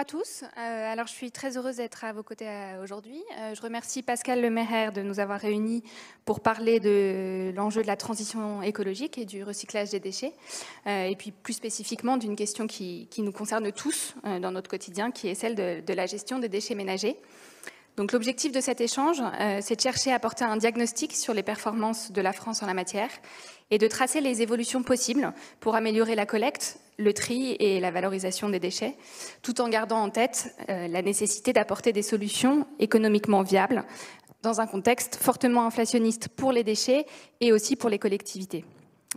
à tous. Alors, je suis très heureuse d'être à vos côtés aujourd'hui. Je remercie Pascal Lemaire de nous avoir réunis pour parler de l'enjeu de la transition écologique et du recyclage des déchets, et puis plus spécifiquement d'une question qui nous concerne tous dans notre quotidien, qui est celle de la gestion des déchets ménagers. Donc, l'objectif de cet échange, c'est de chercher à apporter un diagnostic sur les performances de la France en la matière et de tracer les évolutions possibles pour améliorer la collecte, le tri et la valorisation des déchets, tout en gardant en tête la nécessité d'apporter des solutions économiquement viables dans un contexte fortement inflationniste pour les déchets et aussi pour les collectivités.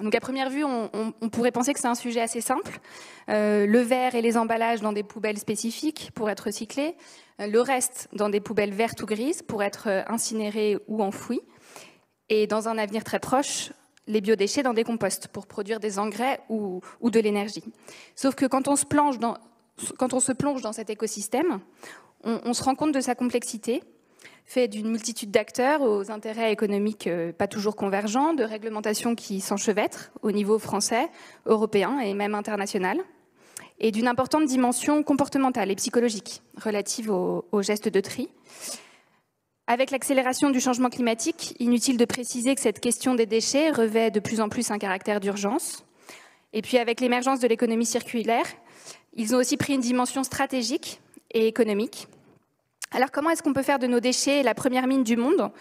Donc à première vue, on pourrait penser que c'est un sujet assez simple. Le verre et les emballages dans des poubelles spécifiques pour être recyclés, le reste dans des poubelles vertes ou grises pour être incinérés ou enfouis, et dans un avenir très proche, les biodéchets dans des composts pour produire des engrais ou de l'énergie. Sauf que quand on se plonge dans cet écosystème, on se rend compte de sa complexité, fait d'une multitude d'acteurs aux intérêts économiques pas toujours convergents, de réglementations qui s'enchevêtrent au niveau français, européen et même international, et d'une importante dimension comportementale et psychologique relative aux gestes de tri. Avec l'accélération du changement climatique, inutile de préciser que cette question des déchets revêt de plus en plus un caractère d'urgence. Et puis avec l'émergence de l'économie circulaire, ils ont aussi pris une dimension stratégique et économique. Alors comment est-ce qu'on peut faire de nos déchets la première mine du monde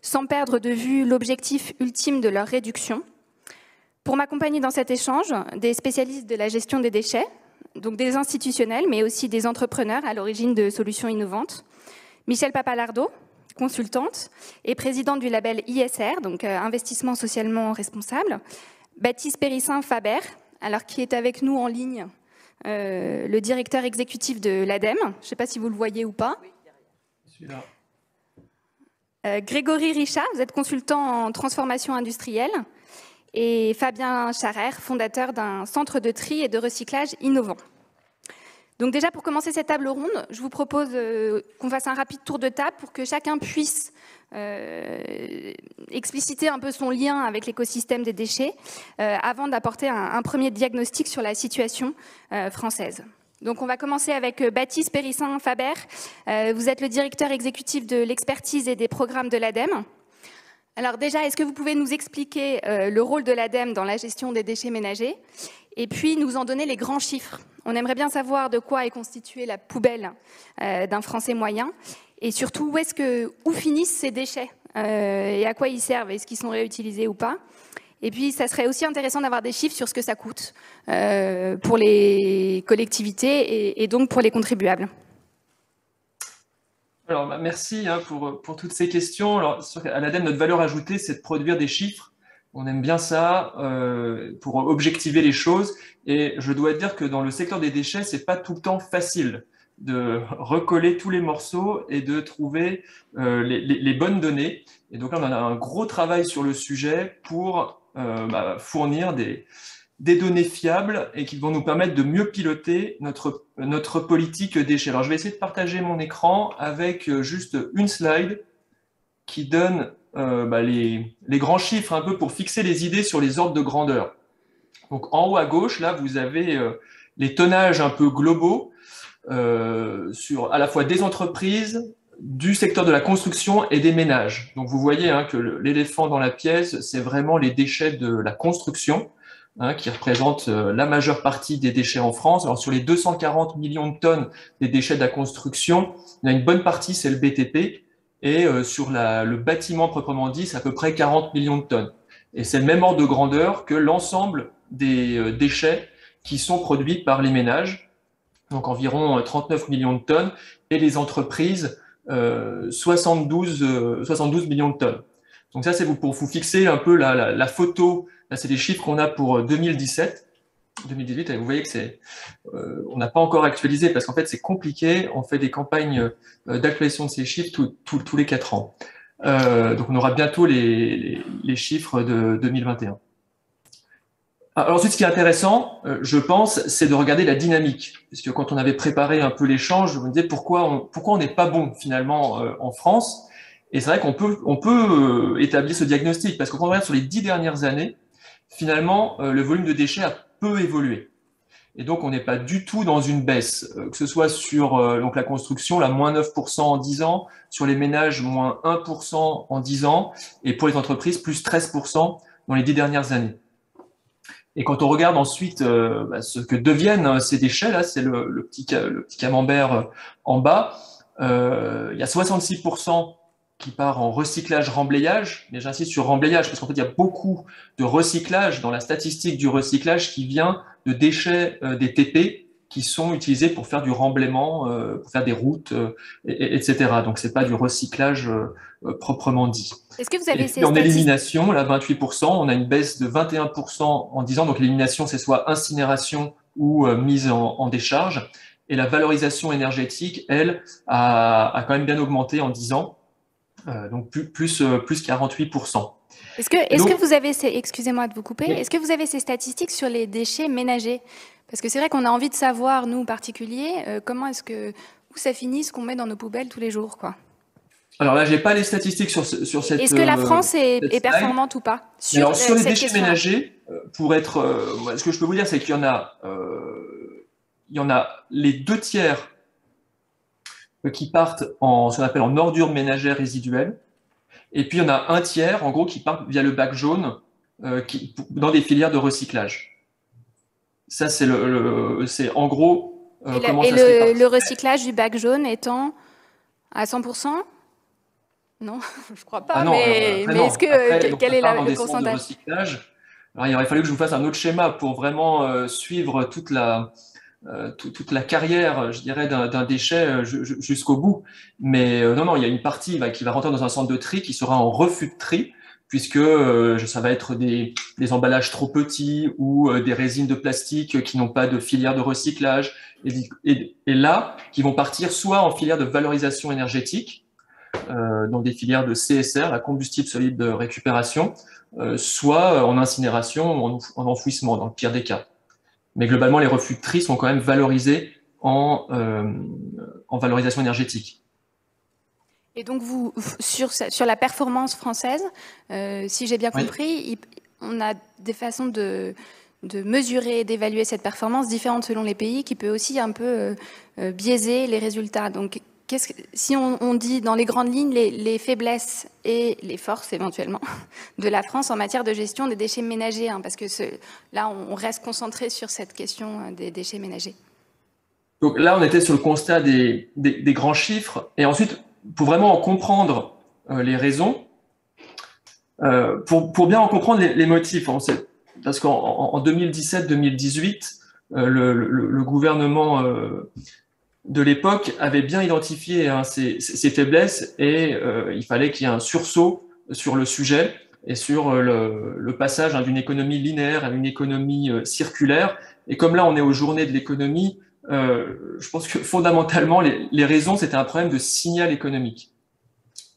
sans perdre de vue l'objectif ultime de leur réduction? Pour m'accompagner dans cet échange, des spécialistes de la gestion des déchets, donc des institutionnels, mais aussi des entrepreneurs à l'origine de solutions innovantes. Michèle Papalardo, consultante et présidente du label ISR, donc Investissement Socialement Responsable. Baptiste Périssin-Faber, alors qui est avec nous en ligne, le directeur exécutif de l'ADEME. Je ne sais pas si vous le voyez ou pas. Celui-là. Grégory Richard, vous êtes consultant en transformation industrielle. Et Fabien Charrer, fondateur d'un centre de tri et de recyclage innovant. Donc déjà, pour commencer cette table ronde, je vous propose qu'on fasse un rapide tour de table pour que chacun puisse expliciter un peu son lien avec l'écosystème des déchets avant d'apporter un premier diagnostic sur la situation française. Donc on va commencer avec Baptiste Périssin-Faber. Vous êtes le directeur exécutif de l'expertise et des programmes de l'ADEME. Alors déjà, est-ce que vous pouvez nous expliquer le rôle de l'ADEME dans la gestion des déchets ménagers et puis nous en donner les grands chiffres? On aimerait bien savoir de quoi est constituée la poubelle d'un Français moyen et surtout où finissent ces déchets et à quoi ils servent, est-ce qu'ils sont réutilisés ou pas? Et puis ça serait aussi intéressant d'avoir des chiffres sur ce que ça coûte pour les collectivités et donc pour les contribuables. Alors, merci pour toutes ces questions. Alors, à l'ADEME, notre valeur ajoutée, c'est de produire des chiffres. On aime bien ça pour objectiver les choses. Et je dois dire que dans le secteur des déchets, c'est pas tout le temps facile de recoller tous les morceaux et de trouver les bonnes données. Et donc là, on a un gros travail sur le sujet pour fournir des données fiables et qui vont nous permettre de mieux piloter notre politique déchets. Alors, je vais essayer de partager mon écran avec juste une slide qui donne les grands chiffres un peu pour fixer les idées sur les ordres de grandeur. Donc, en haut à gauche, là, vous avez les tonnages un peu globaux sur à la fois des entreprises, du secteur de la construction et des ménages. Donc, vous voyez que l'éléphant dans la pièce, c'est vraiment les déchets de la construction. Qui représente la majeure partie des déchets en France. Alors, sur les 240 millions de tonnes des déchets de la construction, il y a une bonne partie, c'est le BTP, et sur le bâtiment proprement dit, c'est à peu près 40 millions de tonnes. Et c'est le même ordre de grandeur que l'ensemble des déchets qui sont produits par les ménages, donc environ 39 millions de tonnes, et les entreprises, 72 millions de tonnes. Donc ça, c'est pour vous fixer un peu la photo. Là, c'est les chiffres qu'on a pour 2017, 2018. Et vous voyez que on n'a pas encore actualisé parce qu'en fait, c'est compliqué. On fait des campagnes d'actualisation de ces chiffres tous les 4 ans. Donc, on aura bientôt les chiffres de 2021. Alors, ensuite, ce qui est intéressant, je pense, c'est de regarder la dynamique. Parce que quand on avait préparé un peu l'échange, je me disais pourquoi on n'est pas bon finalement en France. Et c'est vrai qu'on peut établir ce diagnostic parce que quand on regarde sur les 10 dernières années, finalement, le volume de déchets a peu évolué. Et donc, on n'est pas du tout dans une baisse, que ce soit sur donc la construction, là, moins 9% en 10 ans, sur les ménages, moins 1% en 10 ans, et pour les entreprises, plus 13% dans les 10 dernières années. Et quand on regarde ensuite ce que deviennent ces déchets, là, c'est le petit camembert en bas, il y a 66% qui part en recyclage-remblayage, mais j'insiste sur remblayage parce qu'en fait, il y a beaucoup de recyclage dans la statistique du recyclage qui vient de déchets des TP qui sont utilisés pour faire du remblaiement, pour faire des routes, etc. Donc, c'est pas du recyclage proprement dit. Est-ce que vous avez ces en statistiques? élimination, là, 28%, on a une baisse de 21% en 10 ans. Donc, l'élimination, c'est soit incinération ou mise en décharge. Et la valorisation énergétique, elle, a quand même bien augmenté en 10 ans. Donc, plus 48%. Est-ce que vous avez excusez-moi de vous couper, est-ce que vous avez ces statistiques sur les déchets ménagers? Parce que c'est vrai qu'on a envie de savoir, nous, particuliers, où ça finit ce qu'on met dans nos poubelles tous les jours, quoi. Alors là, j'ai pas les statistiques sur cette. Est-ce que la France est performante ou pas sur les déchets ménagers, ce que je peux vous dire, c'est qu'il y en a les 2/3 qui partent ce qu'on appelle en ordures ménagères résiduelles, et puis il y en a 1/3, en gros, qui partent via le bac jaune, dans des filières de recyclage. Ça, c'est en gros comment ça se répartit. Le recyclage du bac jaune étant à 100%? Non, je crois pas. Non, mais est-ce quel est le pourcentage de recyclage? Alors, il aurait fallu que je vous fasse un autre schéma pour vraiment suivre toute la carrière, je dirais, d'un déchet jusqu'au bout. Mais non, il y a une partie qui va rentrer dans un centre de tri qui sera en refus de tri, puisque ça va être des emballages trop petits ou des résines de plastique qui n'ont pas de filière de recyclage, et là, qui vont partir soit en filière de valorisation énergétique, dans des filières de CSR, la combustible solide de récupération, soit en incinération ou en enfouissement, dans le pire des cas. Mais globalement, les refus de tri sont quand même valorisés en valorisation énergétique. Et donc, sur la performance française, si j'ai bien compris, on a des façons de mesurer et d'évaluer cette performance différentes selon les pays, qui peut aussi un peu biaiser les résultats. Donc, si on dit dans les grandes lignes les faiblesses et les forces éventuellement de la France en matière de gestion des déchets ménagers, parce que là on reste concentré sur cette question des déchets ménagers. Donc là on était sur le constat des grands chiffres, et ensuite pour vraiment en comprendre les raisons, pour bien en comprendre les motifs, parce qu'en 2017-2018 le gouvernement de l'époque avait bien identifié ces faiblesses, et il fallait qu'il y ait un sursaut sur le sujet et sur le passage d'une économie linéaire à une économie circulaire. Et comme là on est aux journées de l'économie, je pense que fondamentalement les raisons, c'était un problème de signal économique.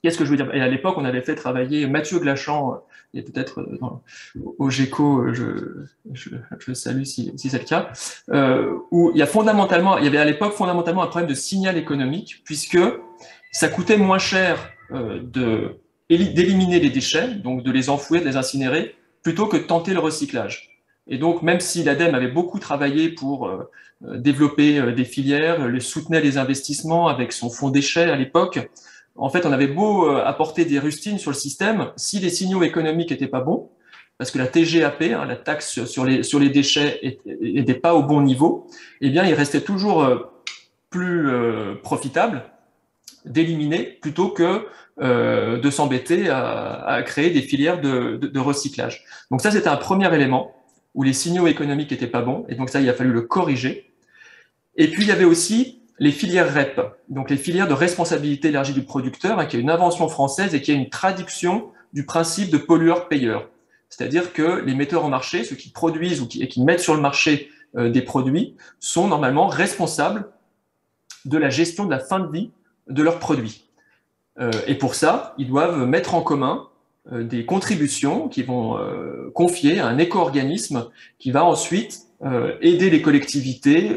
Qu'est-ce que je veux dire? Et à l'époque, on avait fait travailler Mathieu Glachant, et peut-être au GECO, je le salue si c'est le cas, où il y avait à l'époque fondamentalement un problème de signal économique, puisque ça coûtait moins cher d'éliminer les déchets, donc de les enfouir, de les incinérer, plutôt que de tenter le recyclage. Et donc, même si l'ADEME avait beaucoup travaillé pour développer des filières, soutenait les investissements avec son fonds déchets à l'époque, en fait, on avait beau apporter des rustines sur le système, si les signaux économiques n'étaient pas bons, parce que la TGAP, la taxe sur les déchets, n'était pas au bon niveau, eh bien, il restait toujours plus profitable d'éliminer plutôt que de s'embêter à créer des filières de recyclage. Donc ça, c'était un premier élément où les signaux économiques n'étaient pas bons, et donc ça, il a fallu le corriger. Et puis, il y avait aussi les filières REP, donc les filières de responsabilité élargie du producteur, qui est une invention française et qui est une traduction du principe de pollueur-payeur. C'est-à-dire que les metteurs en marché, ceux qui produisent et qui mettent sur le marché des produits, sont normalement responsables de la gestion de la fin de vie de leurs produits. Et pour ça, ils doivent mettre en commun des contributions qui vont confier à un éco-organisme qui va ensuite aider les collectivités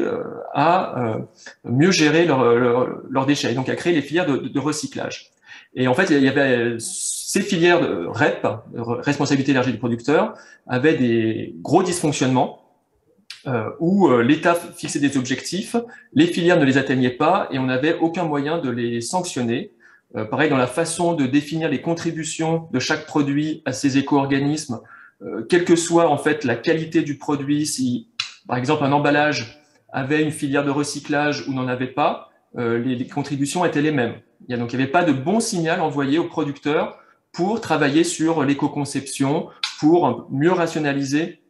à mieux gérer leurs déchets, et donc à créer les filières de recyclage. Et en fait, il y avait ces filières de REP, responsabilité élargie du producteur, avaient des gros dysfonctionnements, où l'État fixait des objectifs, les filières ne les atteignaient pas et on n'avait aucun moyen de les sanctionner. Pareil, dans la façon de définir les contributions de chaque produit à ces éco-organismes, quelle que soit en fait la qualité du produit, si par exemple un emballage avait une filière de recyclage ou n'en avait pas, les contributions étaient les mêmes. Donc il n'y avait pas de bon signal envoyé aux producteurs pour travailler sur l'éco-conception, pour mieux rationaliser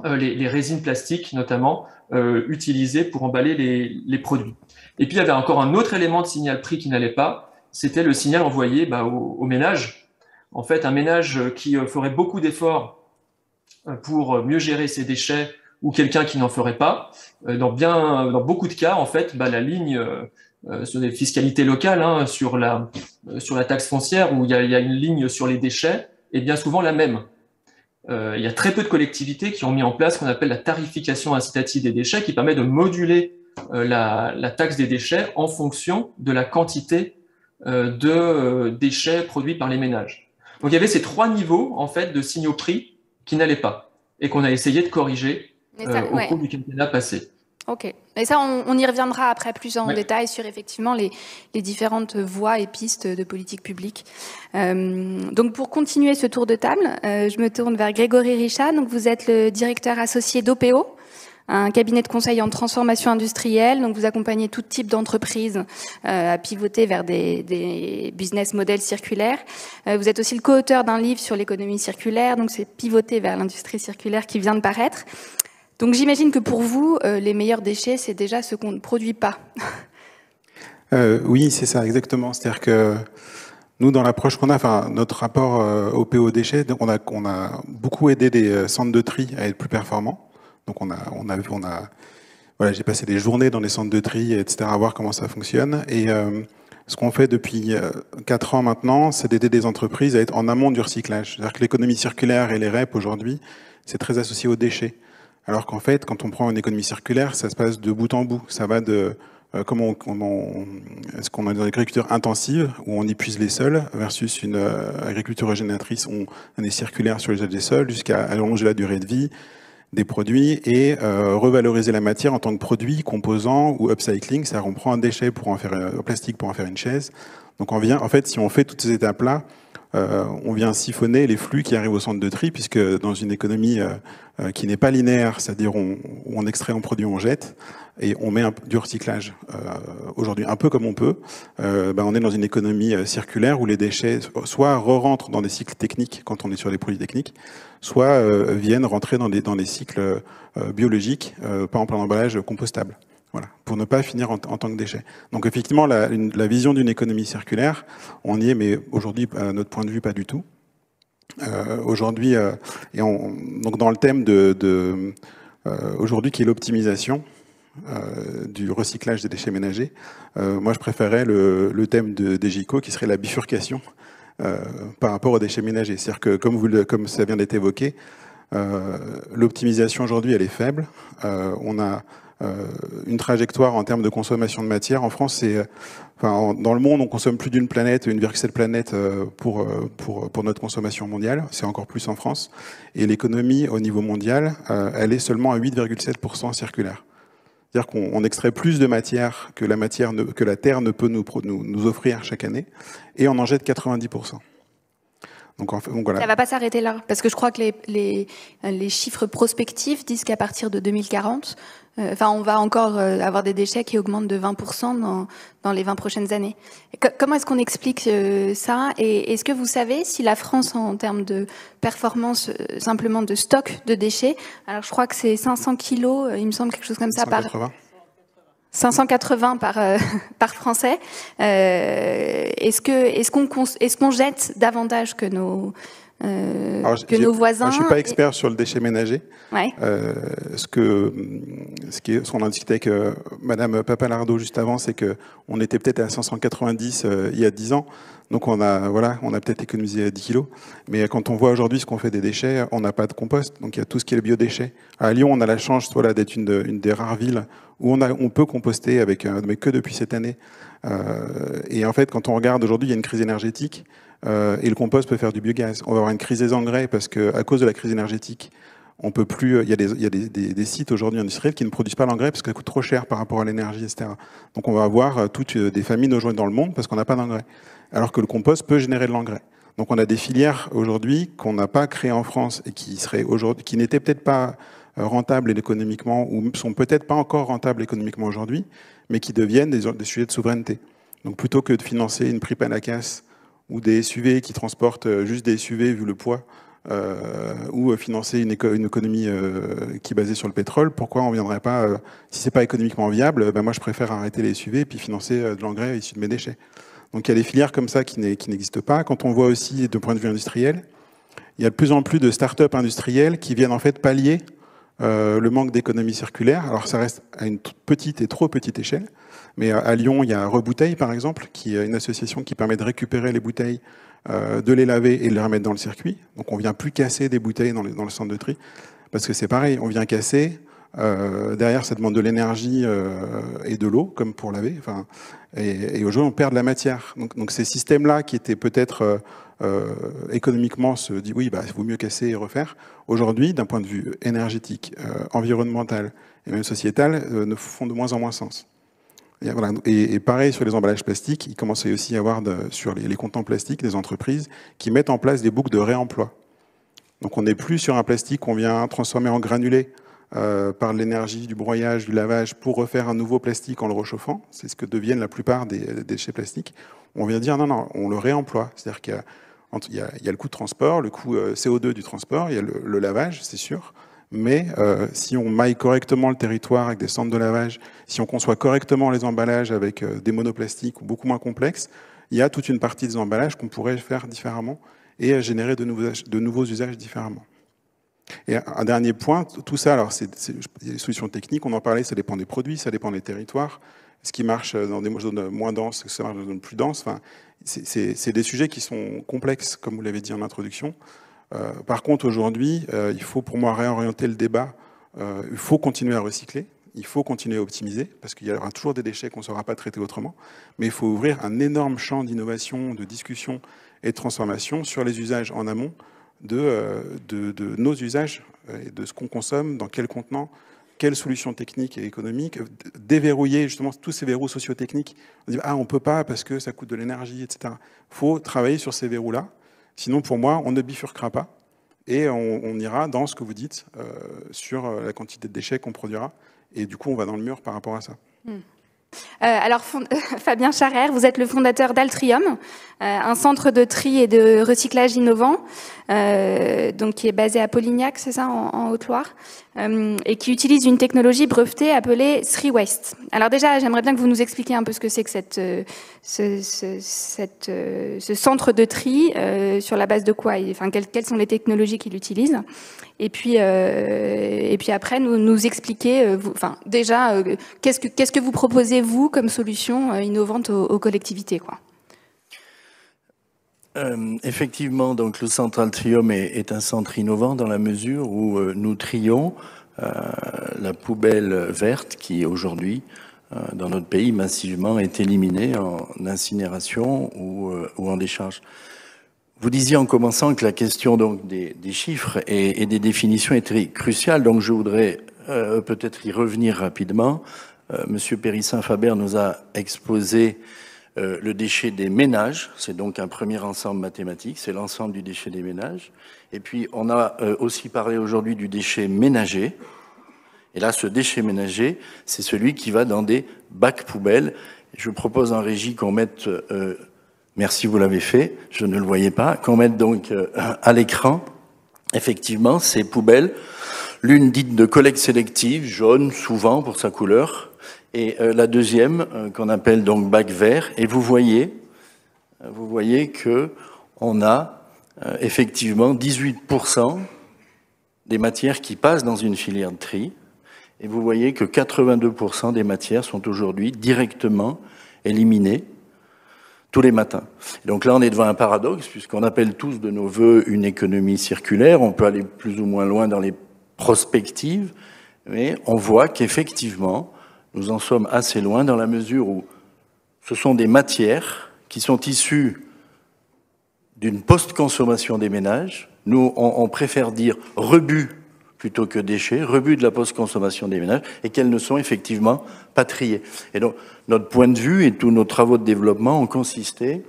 les résines plastiques notamment utilisées pour emballer les produits. Et puis il y avait encore un autre élément de signal prix qui n'allait pas, c'était le signal envoyé aux ménages. En fait, un ménage qui ferait beaucoup d'efforts pour mieux gérer ses déchets ou quelqu'un qui n'en ferait pas, dans beaucoup de cas, en fait, la ligne sur les fiscalités locales, hein, sur la taxe foncière, où il y a une ligne sur les déchets, est bien souvent la même. Il y a très peu de collectivités qui ont mis en place ce qu'on appelle la tarification incitative des déchets, qui permet de moduler la taxe des déchets en fonction de la quantité de déchets produits par les ménages. Donc il y avait ces trois niveaux en fait de signaux prix qui n'allaient pas et qu'on a essayé de corriger au cours du quinquennat passé. Ok. Et ça, on y reviendra après plus en détail sur effectivement les différentes voies et pistes de politique publique. Donc pour continuer ce tour de table, je me tourne vers Grégory Richat. Donc vous êtes le directeur associé d'OPO, un cabinet de conseil en transformation industrielle. Donc vous accompagnez tout type d'entreprises à pivoter vers des business models circulaires. Vous êtes aussi le co-auteur d'un livre sur l'économie circulaire. Donc c'est pivoter vers l'industrie circulaire qui vient de paraître. Donc j'imagine que pour vous, les meilleurs déchets, c'est déjà ce qu'on ne produit pas. Oui, c'est ça, exactement. C'est-à-dire que nous, dans l'approche qu'on a, enfin, notre rapport au PO déchets, on a beaucoup aidé des centres de tri à être plus performants. Donc voilà, j'ai passé des journées dans les centres de tri, etc., à voir comment ça fonctionne. Et ce qu'on fait depuis 4 ans maintenant, c'est d'aider des entreprises à être en amont du recyclage. C'est-à-dire que l'économie circulaire et les REP aujourd'hui, c'est très associé aux déchets. Alors qu'en fait, quand on prend une économie circulaire, ça se passe de bout en bout. Ça va de est-ce qu'on a une agriculture intensive où on épuise les sols versus une agriculture régénératrice où on est circulaire sur l'usage des sols jusqu'à allonger la durée de vie des produits et revaloriser la matière en tant que produit, composant ou upcycling. C'est-à-dire on prend un déchet pour en faire un plastique pour en faire une chaise. Donc en fait, si on fait toutes ces étapes-là, on vient siphonner les flux qui arrivent au centre de tri, puisque dans une économie qui n'est pas linéaire, c'est-à-dire on extrait, on produit, on jette, et on met du recyclage aujourd'hui un peu comme on peut, on est dans une économie circulaire où les déchets soit re-rentrent dans des cycles techniques quand on est sur les produits techniques, soit viennent rentrer dans des cycles biologiques, par exemple un emballage compostable. Voilà, pour ne pas finir en tant que déchet. Donc effectivement, la vision d'une économie circulaire, on y est, mais aujourd'hui, à notre point de vue, pas du tout. Aujourd'hui, donc dans le thème aujourd'hui qui est l'optimisation du recyclage des déchets ménagers, moi je préférais le thème des GICO qui serait la bifurcation par rapport aux déchets ménagers. C'est-à-dire que comme ça vient d'être évoqué, l'optimisation aujourd'hui elle est faible. On a une trajectoire en termes de consommation de matière. En France, dans le monde, on consomme plus d'une planète, 1,7 planète pour notre consommation mondiale. C'est encore plus en France. Et l'économie, au niveau mondial, elle est seulement à 8,7% circulaire. C'est-à-dire qu'on extrait plus de matière que la Terre ne peut nous offrir chaque année, et on en jette 90%. Donc voilà. Ça ne va pas s'arrêter là, parce que je crois que les chiffres prospectifs disent qu'à partir de 2040, on va encore avoir des déchets qui augmentent de 20% dans les 20 prochaines années. Comment est-ce qu'on explique ça? Et est-ce que vous savez si la France, en termes de performance simplement de stock de déchets, alors je crois que c'est 500 kilos, il me semble quelque chose comme ça, 580 par Français. Est-ce qu'on jette davantage que nos voisins? Je suis pas expert sur le déchet ménager. Ouais. Ce qu'on a discuté avec Madame Papalardo juste avant, c'est que on était peut-être à 590 il y a 10 ans. Donc on a peut-être économisé 10 kilos. Mais quand on voit aujourd'hui ce qu'on fait des déchets, on n'a pas de compost. Donc il y a tout ce qui est le biodéchet. À Lyon, on a la chance d'être une des rares villes où on peut composter mais que depuis cette année. Et en fait, quand on regarde aujourd'hui, il y a une crise énergétique et le compost peut faire du biogaz. On va avoir une crise des engrais parce qu'à cause de la crise énergétique, On peut plus, il y a des sites aujourd'hui industriels qui ne produisent pas l'engrais parce que ça coûte trop cher par rapport à l'énergie, etc. Donc on va avoir toutes des famines aujourd'hui dans le monde parce qu'on n'a pas d'engrais. Alors que le compost peut générer de l'engrais. Donc on a des filières aujourd'hui qu'on n'a pas créées en France et qui n'étaient peut-être pas rentables économiquement ou sont peut-être pas encore rentables économiquement aujourd'hui, mais qui deviennent des sujets de souveraineté. Donc plutôt que de financer une prime à la casse ou des SUV qui transportent juste des SUV vu le poids, ou financer une économie qui est basée sur le pétrole, pourquoi on ne viendrait pas, si ce n'est pas économiquement viable, ben moi je préfère arrêter les SUV et puis financer de l'engrais issu de mes déchets. Donc il y a des filières comme ça qui n'existent pas. Quand on voit aussi de point de vue industriel, il y a de plus en plus de start-up industrielles qui viennent en fait pallier le manque d'économie circulaire. Alors ça reste à une petite et trop petite échelle, mais à Lyon, il y a Rebouteille par exemple, qui est une association qui permet de récupérer les bouteilles, de les laver et de les remettre dans le circuit. Donc on ne vient plus casser des bouteilles dans le centre de tri, parce que c'est pareil, on vient casser, derrière ça demande de l'énergie et de l'eau, comme pour laver, enfin, et aujourd'hui on perd de la matière. Donc ces systèmes-là qui étaient peut-être économiquement se dit oui, bah, il vaut mieux casser et refaire, aujourd'hui d'un point de vue énergétique, environnemental et même sociétal, ne font de moins en moins sens. Et pareil sur les emballages plastiques, il commence aussi à y avoir sur les contenants plastiques des entreprises qui mettent en place des boucles de réemploi. Donc on n'est plus sur un plastique qu'on vient transformer en granulé par l'énergie du broyage, du lavage pour refaire un nouveau plastique en le réchauffant. C'est ce que deviennent la plupart des déchets plastiques. On vient dire non, on le réemploie. C'est-à-dire qu'il y a le coût de transport, le coût CO2 du transport, il y a le lavage, c'est sûr. Mais si on maille correctement le territoire avec des centres de lavage, si on conçoit correctement les emballages avec des monoplastiques ou beaucoup moins complexes, il y a toute une partie des emballages qu'on pourrait faire différemment et générer de nouveaux usages différemment. Et un dernier point, tout ça, alors c'est des solutions techniques, on en parlait, ça dépend des produits, ça dépend des territoires. Ce qui marche dans des zones moins denses, ce qui marche dans des zones plus denses, enfin, c'est des sujets qui sont complexes, comme vous l'avez dit en introduction. Par contre, aujourd'hui, il faut pour moi réorienter le débat. Il faut continuer à recycler, il faut continuer à optimiser, parce qu'il y aura toujours des déchets qu'on ne saura pas traiter autrement. Mais il faut ouvrir un énorme champ d'innovation, de discussion et de transformation sur les usages en amont de nos usages, et de ce qu'on consomme, dans quel contenant, quelles solutions techniques et économiques, déverrouiller justement tous ces verrous socio-techniques. On dit ah on peut pas parce que ça coûte de l'énergie, etc. Il faut travailler sur ces verrous-là. Sinon, pour moi, on ne bifurquera pas et on ira dans ce que vous dites sur la quantité de déchets qu'on produira. Et du coup, on va dans le mur par rapport à ça. Alors, Fabien Charrère, vous êtes le fondateur d'Altrium, un centre de tri et de recyclage innovant, donc qui est basé à Polignac, c'est ça, en Haute-Loire, et qui utilise une technologie brevetée appelée SriWaste. Alors déjà, j'aimerais bien que vous nous expliquiez un peu ce que c'est que ce centre de tri, sur la base de quoi, enfin quelles sont les technologies qu'il utilise, et puis après nous expliquer, enfin déjà, qu'est-ce que vous proposez vous comme solution innovante aux collectivités, quoi. Effectivement, donc le centre Altrium est un centre innovant dans la mesure où nous trions la poubelle verte qui aujourd'hui dans notre pays massivement est éliminée en incinération ou en décharge. Vous disiez en commençant que la question donc des chiffres et des définitions est très cruciale, donc je voudrais peut-être y revenir rapidement. Monsieur Périssin-Faber nous a exposé le déchet des ménages, c'est donc un premier ensemble mathématique, c'est l'ensemble du déchet des ménages. Et puis on a aussi parlé aujourd'hui du déchet ménager. Et là, ce déchet ménager, c'est celui qui va dans des bacs poubelles. Je propose en régie qu'on mette, merci vous l'avez fait, je ne le voyais pas, qu'on mette donc à l'écran, effectivement, ces poubelles, l'une dite de collecte sélective, jaune souvent pour sa couleur, et la deuxième qu'on appelle donc bac vert. Et vous voyez que on a effectivement 18% des matières qui passent dans une filière de tri. Et vous voyez que 82% des matières sont aujourd'hui directement éliminées tous les matins. Et donc là, on est devant un paradoxe, puisqu'on appelle tous de nos voeux une économie circulaire. On peut aller plus ou moins loin dans les prospectives, mais on voit qu'effectivement, nous en sommes assez loin dans la mesure où ce sont des matières qui sont issues d'une post-consommation des ménages. Nous, on préfère dire rebut plutôt que déchets, rebut de la post-consommation des ménages, et qu'elles ne sont effectivement pas triées. Et donc, notre point de vue et tous nos travaux de développement ont consisté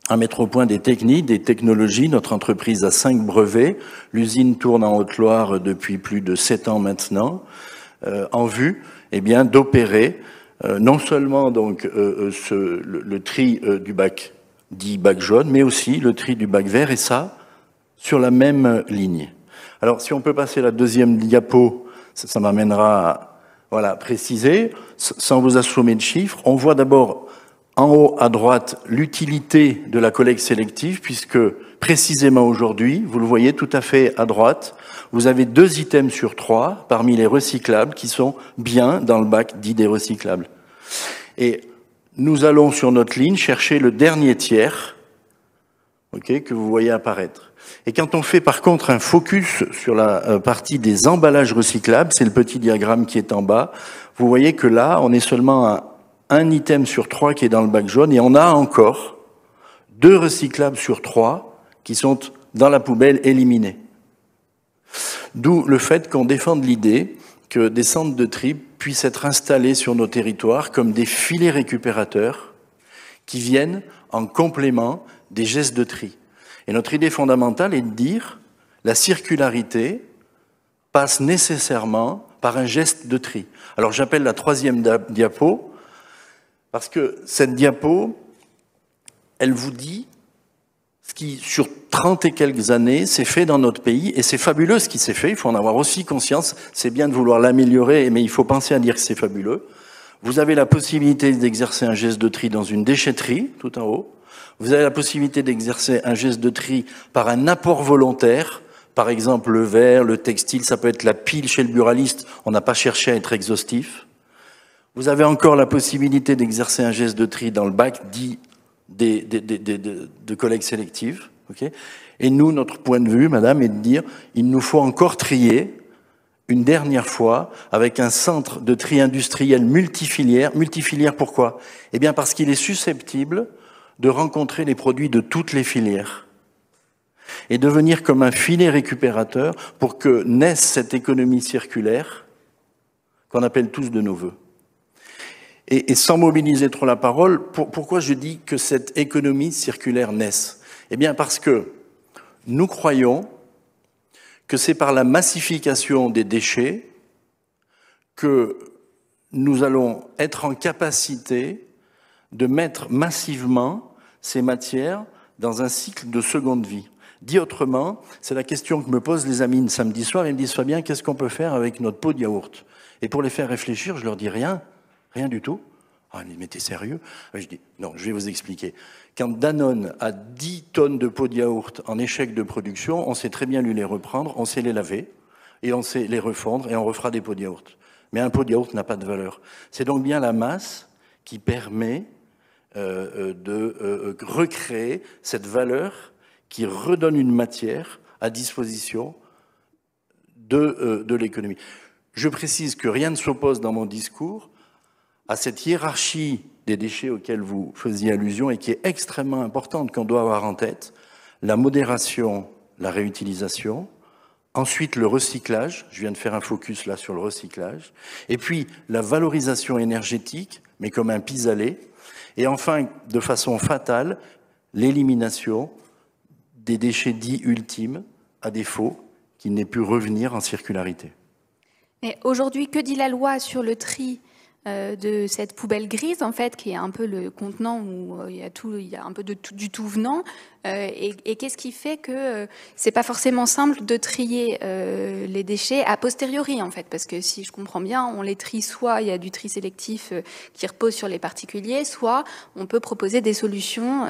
à mettre au point des techniques, des technologies. Notre entreprise a 5 brevets. L'usine tourne en Haute-Loire depuis plus de 7 ans maintenant, en vue d'opérer non seulement donc le tri du bac dit bac jaune, mais aussi le tri du bac vert, et ça sur la même ligne. Alors, si on peut passer la deuxième diapo, ça m'amènera à préciser, sans vous assommer de chiffres. On voit d'abord en haut à droite l'utilité de la collecte sélective, puisque précisément aujourd'hui, vous le voyez tout à fait à droite, vous avez 2 items sur 3 parmi les recyclables qui sont bien dans le bac dit des recyclables. Et nous allons sur notre ligne chercher le dernier tiers, que vous voyez apparaître. Et quand on fait par contre un focus sur la partie des emballages recyclables, c'est le petit diagramme qui est en bas, vous voyez que là, on est seulement à 1 item sur 3 qui est dans le bac jaune, et on a encore 2 recyclables sur 3 qui sont dans la poubelle éliminés. D'où le fait qu'on défende l'idée que des centres de tri puissent être installés sur nos territoires comme des filets récupérateurs qui viennent en complément des gestes de tri. Et notre idée fondamentale est de dire la circularité passe nécessairement par un geste de tri. Alors j'appelle la 3e diapo, parce que cette diapo, elle vous dit ce qui, sur 30 et quelques années, s'est fait dans notre pays, et c'est fabuleux ce qui s'est fait, il faut en avoir aussi conscience, c'est bien de vouloir l'améliorer, mais il faut penser à dire que c'est fabuleux. Vous avez la possibilité d'exercer un geste de tri dans une déchetterie, tout en haut. Vous avez la possibilité d'exercer un geste de tri par un apport volontaire, par exemple le verre, le textile, ça peut être la pile chez le buraliste, on n'a pas cherché à être exhaustif. Vous avez encore la possibilité d'exercer un geste de tri dans le bac dit de collecte sélective. Et nous, notre point de vue, madame, est de dire il nous faut encore trier une dernière fois avec un centre de tri industriel multifilière. Multifilière pourquoi? Eh bien parce qu'il est susceptible de rencontrer les produits de toutes les filières et devenir comme un filet récupérateur pour que naisse cette économie circulaire qu'on appelle tous de nos vœux. Et sans mobiliser trop la parole, pourquoi je dis que cette économie circulaire naisse? Eh bien parce que nous croyons que c'est par la massification des déchets que nous allons être en capacité de mettre massivement ces matières dans un cycle de seconde vie. Dit autrement, c'est la question que me posent les amis le samedi soir. Ils me disent, Fabien, qu'est-ce qu'on peut faire avec notre pot de yaourt? Et pour les faire réfléchir, je leur dis rien du tout. Ah, mais t'es sérieux? Je dis, non, je vais vous expliquer. Quand Danone a 10 tonnes de pots de yaourt en échec de production, on sait très bien lui les reprendre, on sait les laver, et on sait les refondre, et on refera des pots de yaourt. Mais un pot de yaourt n'a pas de valeur. C'est donc bien la masse qui permet de recréer cette valeur qui redonne une matière à disposition de l'économie. Je précise que rien ne s'oppose dans mon discours à cette hiérarchie des déchets auxquels vous faisiez allusion et qui est extrêmement importante, qu'on doit avoir en tête, la modération, la réutilisation, ensuite le recyclage, je viens de faire un focus là sur le recyclage, et puis la valorisation énergétique, mais comme un pis-aller, et enfin, de façon fatale, l'élimination des déchets dits ultimes, à défaut qu'ils n'aient pu revenir en circularité. Mais aujourd'hui, que dit la loi sur le tri de cette poubelle grise, en fait, qui est un peu le contenant où il y a un peu du tout venant, et qu'est-ce qui fait que c'est pas forcément simple de trier les déchets a posteriori, en fait, parce que si je comprends bien, on les trie, soit il y a du tri sélectif qui repose sur les particuliers, soit on peut proposer des solutions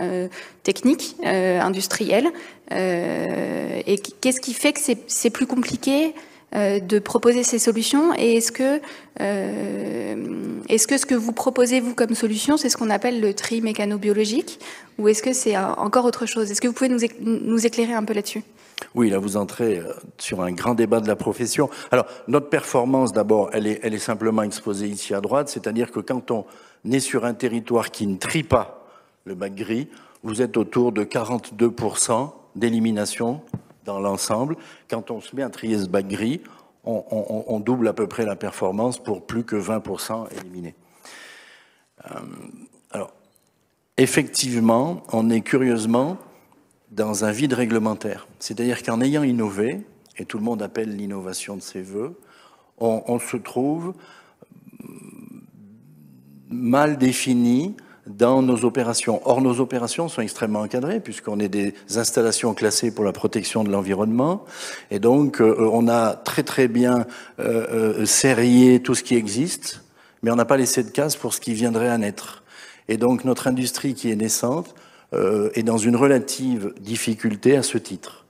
techniques, industrielles, et qu'est-ce qui fait que c'est plus compliqué de proposer ces solutions, et est-ce que ce que vous proposez, vous, comme solution, c'est ce qu'on appelle le tri mécano-biologique, ou est-ce que c'est encore autre chose? Est-ce que vous pouvez nous éclairer un peu là-dessus? Oui, là, vous entrez sur un grand débat de la profession. Alors, notre performance, d'abord, elle est simplement exposée ici à droite, c'est-à-dire que quand on est sur un territoire qui ne trie pas le bac gris, vous êtes autour de 42% d'élimination dans l'ensemble. Quand on se met à trier ce bac gris, on double à peu près la performance pour plus que 20% éliminés. Alors, effectivement, on est curieusement dans un vide réglementaire. C'est-à-dire qu'en ayant innové, et tout le monde appelle l'innovation de ses voeux, on se trouve mal défini dans nos opérations. Or, nos opérations sont extrêmement encadrées puisqu'on est des installations classées pour la protection de l'environnement. Et donc, on a très très bien serré tout ce qui existe, mais on n'a pas laissé de case pour ce qui viendrait à naître. Et donc, notre industrie qui est naissante est dans une relative difficulté à ce titre.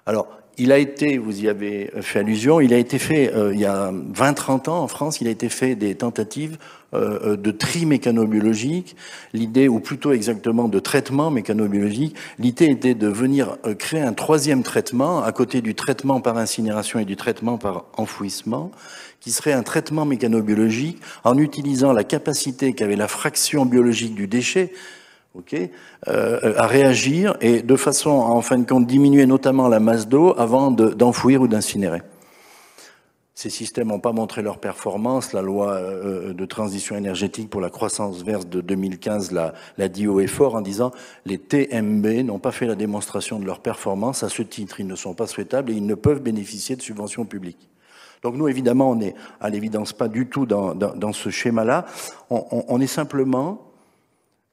Alors, il a été, vous y avez fait allusion, il a été fait, il y a 20-30 ans en France, il a été fait des tentatives de tri mécanobiologique, l'idée, ou plutôt exactement de traitement mécanobiologique, l'idée était de venir créer un troisième traitement, à côté du traitement par incinération et du traitement par enfouissement, qui serait un traitement mécanobiologique en utilisant la capacité qu'avait la fraction biologique du déchet, à réagir et de façon à, en fin de compte, diminuer notamment la masse d'eau avant d'enfouir ou d'incinérer. Ces systèmes n'ont pas montré leur performance. La loi de transition énergétique pour la croissance verte de 2015 l'a dit haut et fort en disant les TMB n'ont pas fait la démonstration de leur performance. À ce titre, ils ne sont pas souhaitables et ils ne peuvent bénéficier de subventions publiques. Donc nous, évidemment, on n'est à l'évidence pas du tout dans ce schéma-là. On est simplement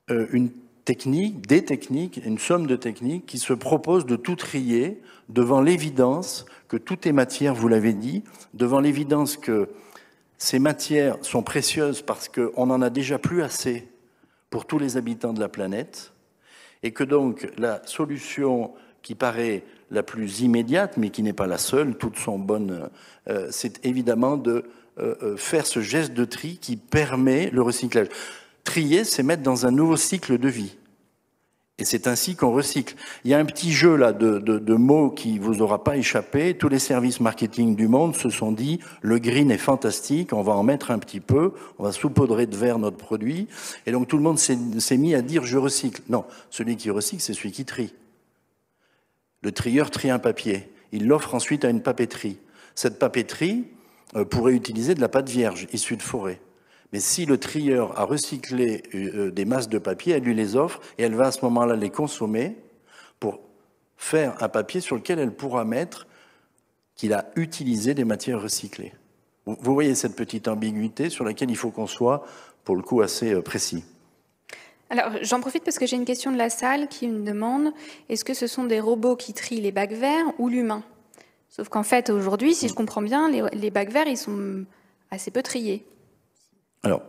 des techniques, une somme de techniques qui se proposent de tout trier devant l'évidence que tout est matière, vous l'avez dit, devant l'évidence que ces matières sont précieuses parce qu'on n'en a déjà plus assez pour tous les habitants de la planète et que donc la solution qui paraît la plus immédiate, mais qui n'est pas la seule, toutes sont bonnes, c'est évidemment de faire ce geste de tri qui permet le recyclage. Trier, c'est mettre dans un nouveau cycle de vie. Et c'est ainsi qu'on recycle. Il y a un petit jeu là de mots qui vous aura pas échappé. Tous les services marketing du monde se sont dit le green est fantastique, on va en mettre un petit peu, on va saupoudrer de vert notre produit. Et donc tout le monde s'est mis à dire je recycle. Non, celui qui recycle, c'est celui qui trie. Le trieur trie un papier. Il l'offre ensuite à une papeterie. Cette papeterie pourrait utiliser de la pâte vierge issue de forêt. Mais si le trieur a recyclé des masses de papier, elle lui les offre et elle va à ce moment-là les consommer pour faire un papier sur lequel elle pourra mettre qu'il a utilisé des matières recyclées. Vous voyez cette petite ambiguïté sur laquelle il faut qu'on soit, pour le coup, assez précis. Alors, j'en profite parce que j'ai une question de la salle qui me demande est-ce que ce sont des robots qui trient les bacs verts ou l'humain? Sauf qu'en fait, aujourd'hui, si je comprends bien, les bacs verts, ils sont assez peu triés. Alors,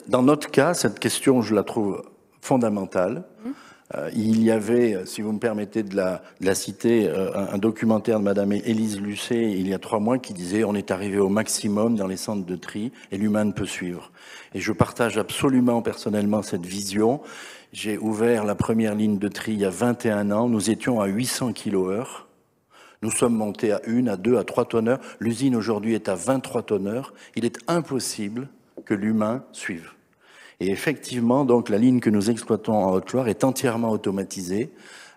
dans notre cas, cette question, je la trouve fondamentale. Il y avait, si vous me permettez de la citer, un documentaire de Madame Élise Lucet, il y a 3 mois, qui disait « On est arrivé au maximum dans les centres de tri et l'humain ne peut suivre ». Et je partage absolument personnellement cette vision. J'ai ouvert la première ligne de tri il y a 21 ans. Nous étions à 800 kg/h. Nous sommes montés à 1, à 2, à 3 tonneurs. L'usine aujourd'hui est à 23 tonneurs. Il est impossible que l'humain suive. Et effectivement, donc, la ligne que nous exploitons en Haute-Loire est entièrement automatisée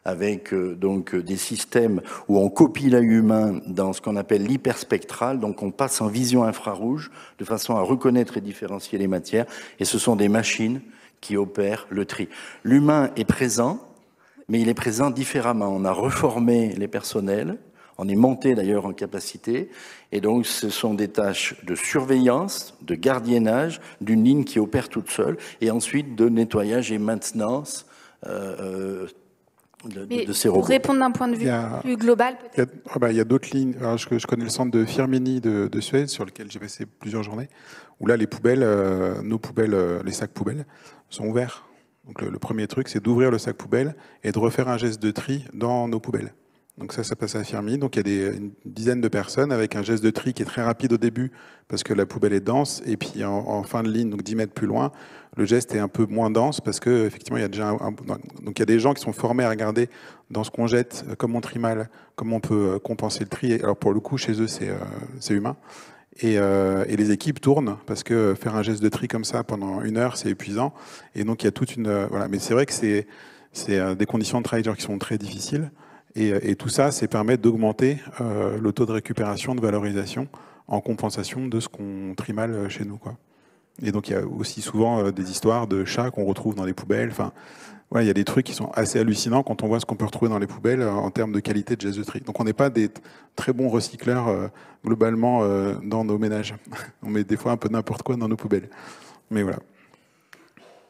avec donc des systèmes où on copie l'œil humain dans ce qu'on appelle l'hyperspectral, donc on passe en vision infrarouge de façon à reconnaître et différencier les matières, et ce sont des machines qui opèrent le tri. L'humain est présent, mais il est présent différemment. On a reformé les personnels, on est monté d'ailleurs en capacité, et donc ce sont des tâches de surveillance, de gardiennage d'une ligne qui opère toute seule, et ensuite de nettoyage et maintenance de ces robots. Pour répondre d'un point de vue plus global, peut-être. Il y a d'autres lignes. Alors, je connais le centre de Firminy de Suède, sur lequel j'ai passé plusieurs journées, où là, les poubelles, nos poubelles, les sacs poubelles, sont ouverts. Donc le premier truc, c'est d'ouvrir le sac poubelle et de refaire un geste de tri dans nos poubelles. Donc ça passe à Firminy. Donc il y a une dizaine de personnes avec un geste de tri qui est très rapide au début parce que la poubelle est dense, et puis en fin de ligne, donc 10 mètres plus loin, le geste est un peu moins dense parce que effectivement il y a déjà donc il y a des gens qui sont formés à regarder dans ce qu'on jette, comment on trie mal, comment on peut compenser le tri. Alors pour le coup, chez eux, c'est humain. Et les équipes tournent parce que faire un geste de tri comme ça pendant 1 heure, c'est épuisant. Et donc il y a toute une voilà. Mais c'est vrai que c'est des conditions de travail qui sont très difficiles. Et tout ça, c'est permettre d'augmenter le taux de récupération, de valorisation, en compensation de ce qu'on trie mal chez nous, quoi. Et donc, il y a aussi souvent des histoires de chats qu'on retrouve dans les poubelles. Enfin, ouais, il y a des trucs qui sont assez hallucinants quand on voit ce qu'on peut retrouver dans les poubelles en termes de qualité de geste de tri. Donc, on n'est pas des très bons recycleurs globalement dans nos ménages. On met des fois un peu n'importe quoi dans nos poubelles. Mais voilà.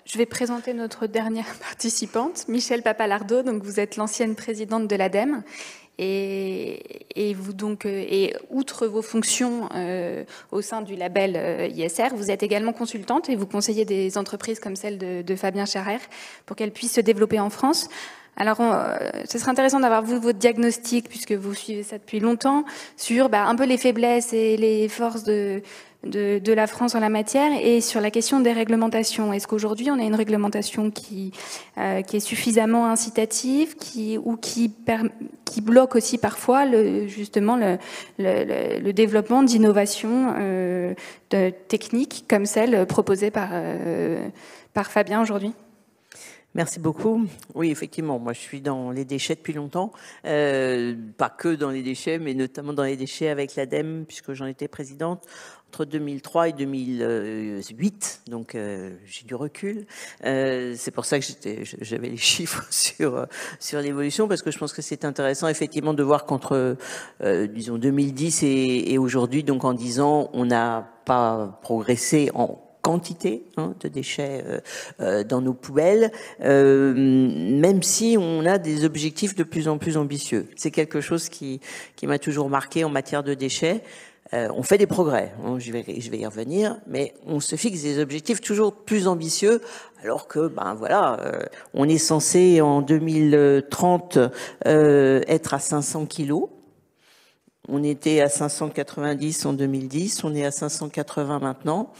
Je vais présenter notre dernière participante, Michèle Papalardo. Donc, vous êtes l'ancienne présidente de l'ADEME. Et vous donc, et outre vos fonctions au sein du label ISR, vous êtes également consultante et vous conseillez des entreprises comme celle de Fabien Scharer pour qu'elles puissent se développer en France. Alors, ce serait intéressant d'avoir votre diagnostic, puisque vous suivez ça depuis longtemps, sur un peu les faiblesses et les forces de la France en la matière et sur la question des réglementations. Est-ce qu'aujourd'hui, on a une réglementation qui est suffisamment incitative qui bloque aussi parfois justement le développement d'innovations techniques comme celle proposée par Fabien aujourd'hui? Merci beaucoup. Oui, effectivement, moi je suis dans les déchets depuis longtemps, pas que dans les déchets, mais notamment dans les déchets avec l'ADEME, puisque j'en étais présidente entre 2003 et 2008, donc j'ai du recul. C'est pour ça que j'avais les chiffres sur l'évolution, parce que je pense que c'est intéressant effectivement de voir qu'entre, disons, 2010 et aujourd'hui, donc en 10 ans, on n'a pas progressé en quantité de déchets dans nos poubelles, même si on a des objectifs de plus en plus ambitieux. C'est quelque chose qui m'a toujours marqué en matière de déchets. On fait des progrès, je vais y revenir, mais on se fixe des objectifs toujours plus ambitieux, alors que, on est censé en 2030 être à 500 kilos. On était à 590 en 2010, on est à 580 maintenant.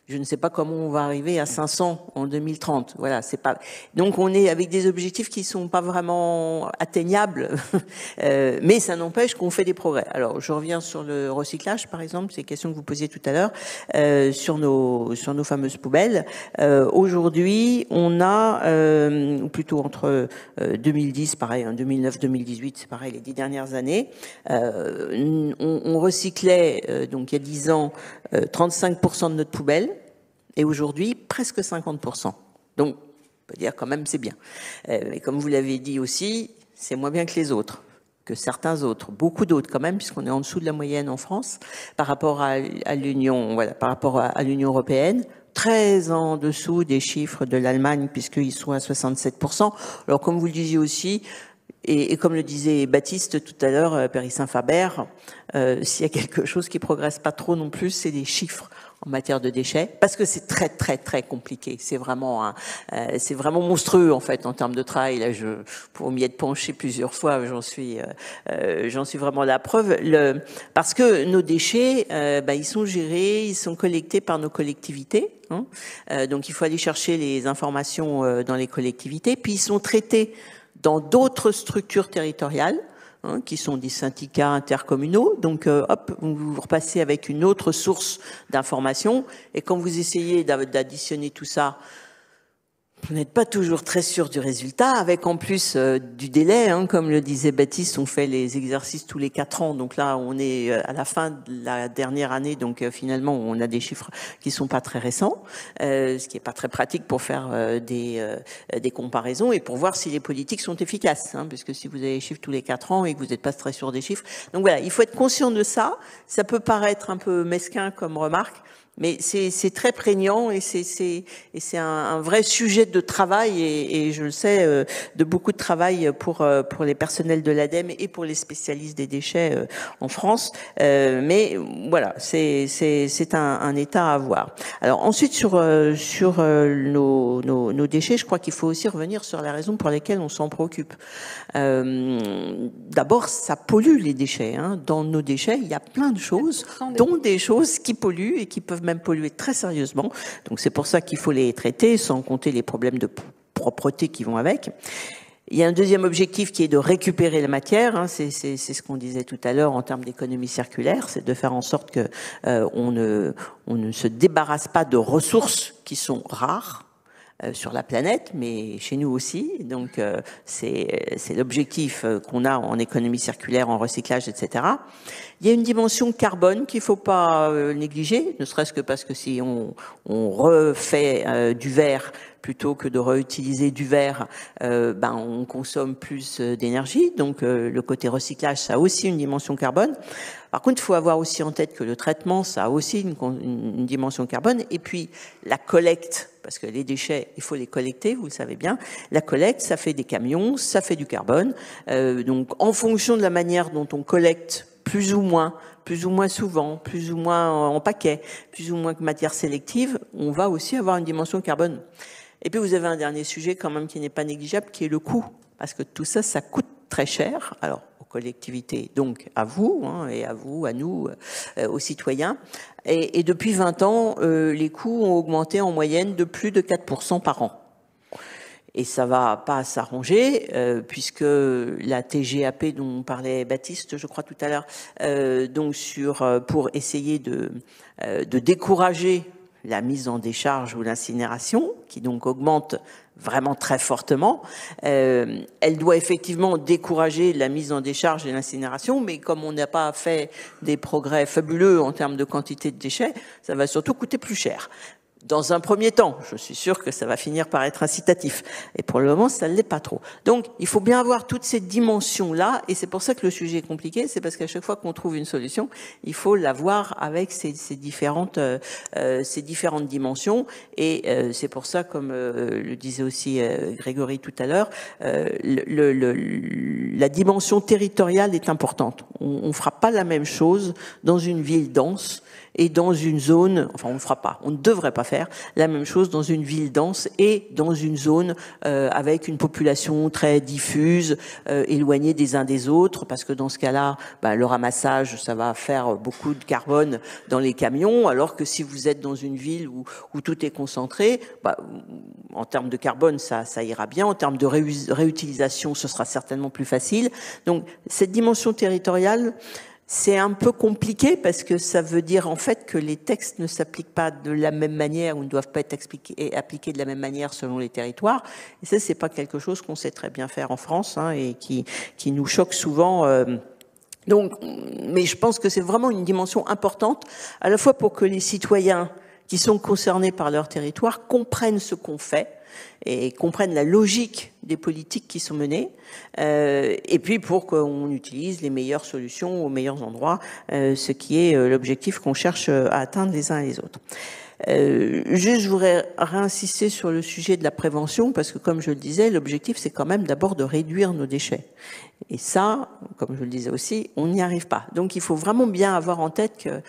Je ne sais pas comment on va arriver à 500 en 2030. Voilà, c'est pas. Donc on est avec des objectifs qui sont pas vraiment atteignables, mais ça n'empêche qu'on fait des progrès. Alors je reviens sur le recyclage, par exemple, c'est une question que vous posiez tout à l'heure sur nos fameuses poubelles. Aujourd'hui, on a, ou plutôt entre 2010, pareil, 2009-2018, c'est pareil, les 10 dernières années, on recyclait donc il y a 10 ans 35% de notre poubelle. Et aujourd'hui, presque 50%. Donc, on peut dire quand même c'est bien. Et comme vous l'avez dit aussi, c'est moins bien que les autres, que certains autres, beaucoup d'autres quand même, puisqu'on est en dessous de la moyenne en France par rapport à l'Union, par rapport à l'Union européenne. Très en dessous des chiffres de l'Allemagne, puisqu'ils sont à 67%. Alors, comme vous le disiez aussi, et comme le disait Baptiste tout à l'heure, Péry-Saint-Faber, s'il y a quelque chose qui progresse pas trop non plus, c'est les chiffres en matière de déchets, parce que c'est très très très compliqué. C'est vraiment monstrueux en fait en termes de travail. Là, pour m'y être penché plusieurs fois, j'en suis vraiment la preuve. Parce que nos déchets, ils sont gérés, ils sont collectés par nos collectivités. Donc il faut aller chercher les informations dans les collectivités, puis ils sont traités dans d'autres structures territoriales, qui sont des syndicats intercommunaux. Donc, vous repassez avec une autre source d'information. Et quand vous essayez d'additionner tout ça, vous n'êtes pas toujours très sûr du résultat, avec en plus du délai, comme le disait Baptiste, on fait les exercices tous les 4 ans, donc là on est à la fin de la dernière année, donc finalement on a des chiffres qui sont pas très récents, ce qui est pas très pratique pour faire des comparaisons et pour voir si les politiques sont efficaces, puisque si vous avez les chiffres tous les 4 ans et que vous n'êtes pas très sûr des chiffres, donc voilà, il faut être conscient de ça. Ça peut paraître un peu mesquin comme remarque, mais c'est très prégnant et c'est un vrai sujet de travail et je le sais de beaucoup de travail pour les personnels de l'ADEME et pour les spécialistes des déchets en France. Mais voilà, c'est un état à voir. Alors ensuite sur nos déchets, je crois qu'il faut aussi revenir sur la raison pour laquelle on s'en préoccupe. D'abord, ça pollue les déchets. Dans nos déchets, il y a plein de choses, dont des choses qui polluent et qui peuvent même polluer très sérieusement. Donc c'est pour ça qu'il faut les traiter, sans compter les problèmes de propreté qui vont avec. Il y a un deuxième objectif qui est de récupérer la matière. C'est ce qu'on disait tout à l'heure en termes d'économie circulaire, c'est de faire en sorte que on ne se débarrasse pas de ressources qui sont rares. sur la planète, mais chez nous aussi. Donc, c'est l'objectif qu'on a en économie circulaire, en recyclage, etc. Il y a une dimension carbone qu'il ne faut pas négliger, ne serait-ce que parce que si on refait du verre plutôt que de réutiliser du verre, on consomme plus d'énergie. Donc, le côté recyclage, ça a aussi une dimension carbone. Par contre, il faut avoir aussi en tête que le traitement, ça a aussi une dimension carbone. Et puis, la collecte, parce que les déchets, il faut les collecter, vous le savez bien. La collecte, ça fait des camions, ça fait du carbone. Donc, en fonction de la manière dont on collecte, plus ou moins souvent, plus ou moins en paquet, plus ou moins que matière sélective, on va aussi avoir une dimension carbone. Et puis, vous avez un dernier sujet quand même qui n'est pas négligeable, qui est le coût. Parce que tout ça, ça coûte très cher. Alors, collectivités, donc à vous, et à vous, à nous, aux citoyens. Et depuis 20 ans, les coûts ont augmenté en moyenne de plus de 4% par an. Et ça va pas s'arranger, puisque la TGAP dont parlait Baptiste, je crois tout à l'heure, donc pour essayer de décourager la mise en décharge ou l'incinération, qui donc augmente vraiment très fortement. Elle doit effectivement décourager la mise en décharge et l'incinération, mais comme on n'a pas fait des progrès fabuleux en termes de quantité de déchets, ça va surtout coûter plus cher. Dans un premier temps, je suis sûr que ça va finir par être incitatif. Et pour le moment, ça ne l'est pas trop. Donc, il faut bien avoir toutes ces dimensions-là, et c'est pour ça que le sujet est compliqué, c'est parce qu'à chaque fois qu'on trouve une solution, il faut l'avoir avec ces différentes dimensions. Et c'est pour ça, comme le disait aussi Grégory tout à l'heure, la dimension territoriale est importante. On ne fera pas la même chose dans une ville dense et dans une zone, enfin on ne fera pas, on ne devrait pas faire la même chose dans une ville dense et dans une zone avec une population très diffuse, éloignée des uns des autres, parce que dans ce cas-là, le ramassage, ça va faire beaucoup de carbone dans les camions, alors que si vous êtes dans une ville où tout est concentré, en termes de carbone, ça ira bien, en termes de réutilisation, ce sera certainement plus facile. Donc cette dimension territoriale, c'est un peu compliqué parce que ça veut dire en fait que les textes ne s'appliquent pas de la même manière ou ne doivent pas être appliqués de la même manière selon les territoires. Et ça, c'est pas quelque chose qu'on sait très bien faire en France et qui nous choque souvent. Donc, mais je pense que c'est vraiment une dimension importante, à la fois pour que les citoyens qui sont concernés par leur territoire comprennent ce qu'on fait et comprennent la logique des politiques qui sont menées, et puis pour qu'on utilise les meilleures solutions aux meilleurs endroits, ce qui est l'objectif qu'on cherche à atteindre les uns et les autres. Juste, je voudrais réinsister sur le sujet de la prévention, parce que comme je le disais, l'objectif c'est quand même d'abord de réduire nos déchets. Et ça, comme je le disais aussi, on n'y arrive pas. Donc il faut vraiment bien avoir en tête que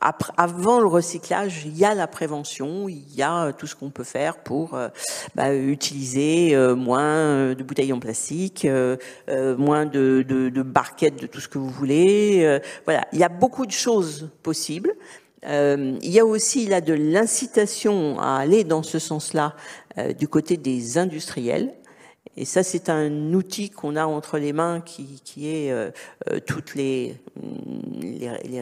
avant le recyclage, il y a la prévention, il y a tout ce qu'on peut faire pour utiliser moins de bouteilles en plastique, moins de barquettes, de tout ce que vous voulez. Voilà, il y a beaucoup de choses possibles. Il y a aussi là de l'incitation à aller dans ce sens-là du côté des industriels. Et ça, c'est un outil qu'on a entre les mains qui est toutes les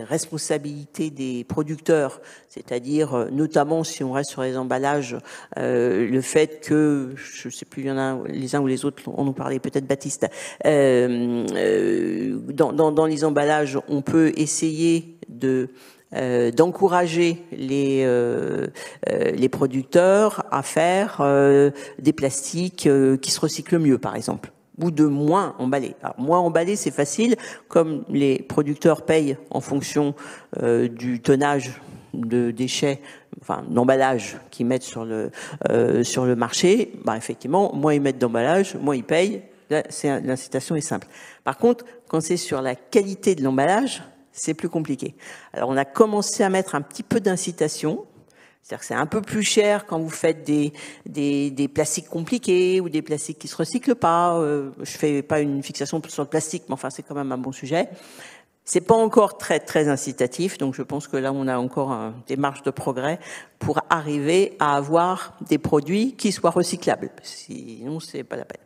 responsabilités des producteurs, c'est-à-dire notamment si on reste sur les emballages, le fait que, je ne sais plus, il y en a les uns ou les autres, on nous parlait peut-être Baptiste, dans les emballages, on peut essayer d'encourager les producteurs à faire des plastiques qui se recyclent mieux, par exemple, ou de moins emballer. Alors, moins emballer, c'est facile, comme les producteurs payent en fonction du tonnage de déchets, enfin d'emballage qu'ils mettent sur le marché. Effectivement, moins ils mettent d'emballage, moins ils payent. Là, l'incitation est simple. Par contre, quand c'est sur la qualité de l'emballage, c'est plus compliqué. Alors, on a commencé à mettre un petit peu d'incitation. C'est-à-dire que c'est un peu plus cher quand vous faites des plastiques compliqués ou des plastiques qui se recyclent pas. Je fais pas une fixation sur le plastique, mais enfin, c'est quand même un bon sujet. C'est pas encore très, très incitatif. Donc, je pense que là, on a encore des marges de progrès pour arriver à avoir des produits qui soient recyclables. Sinon, c'est pas la peine.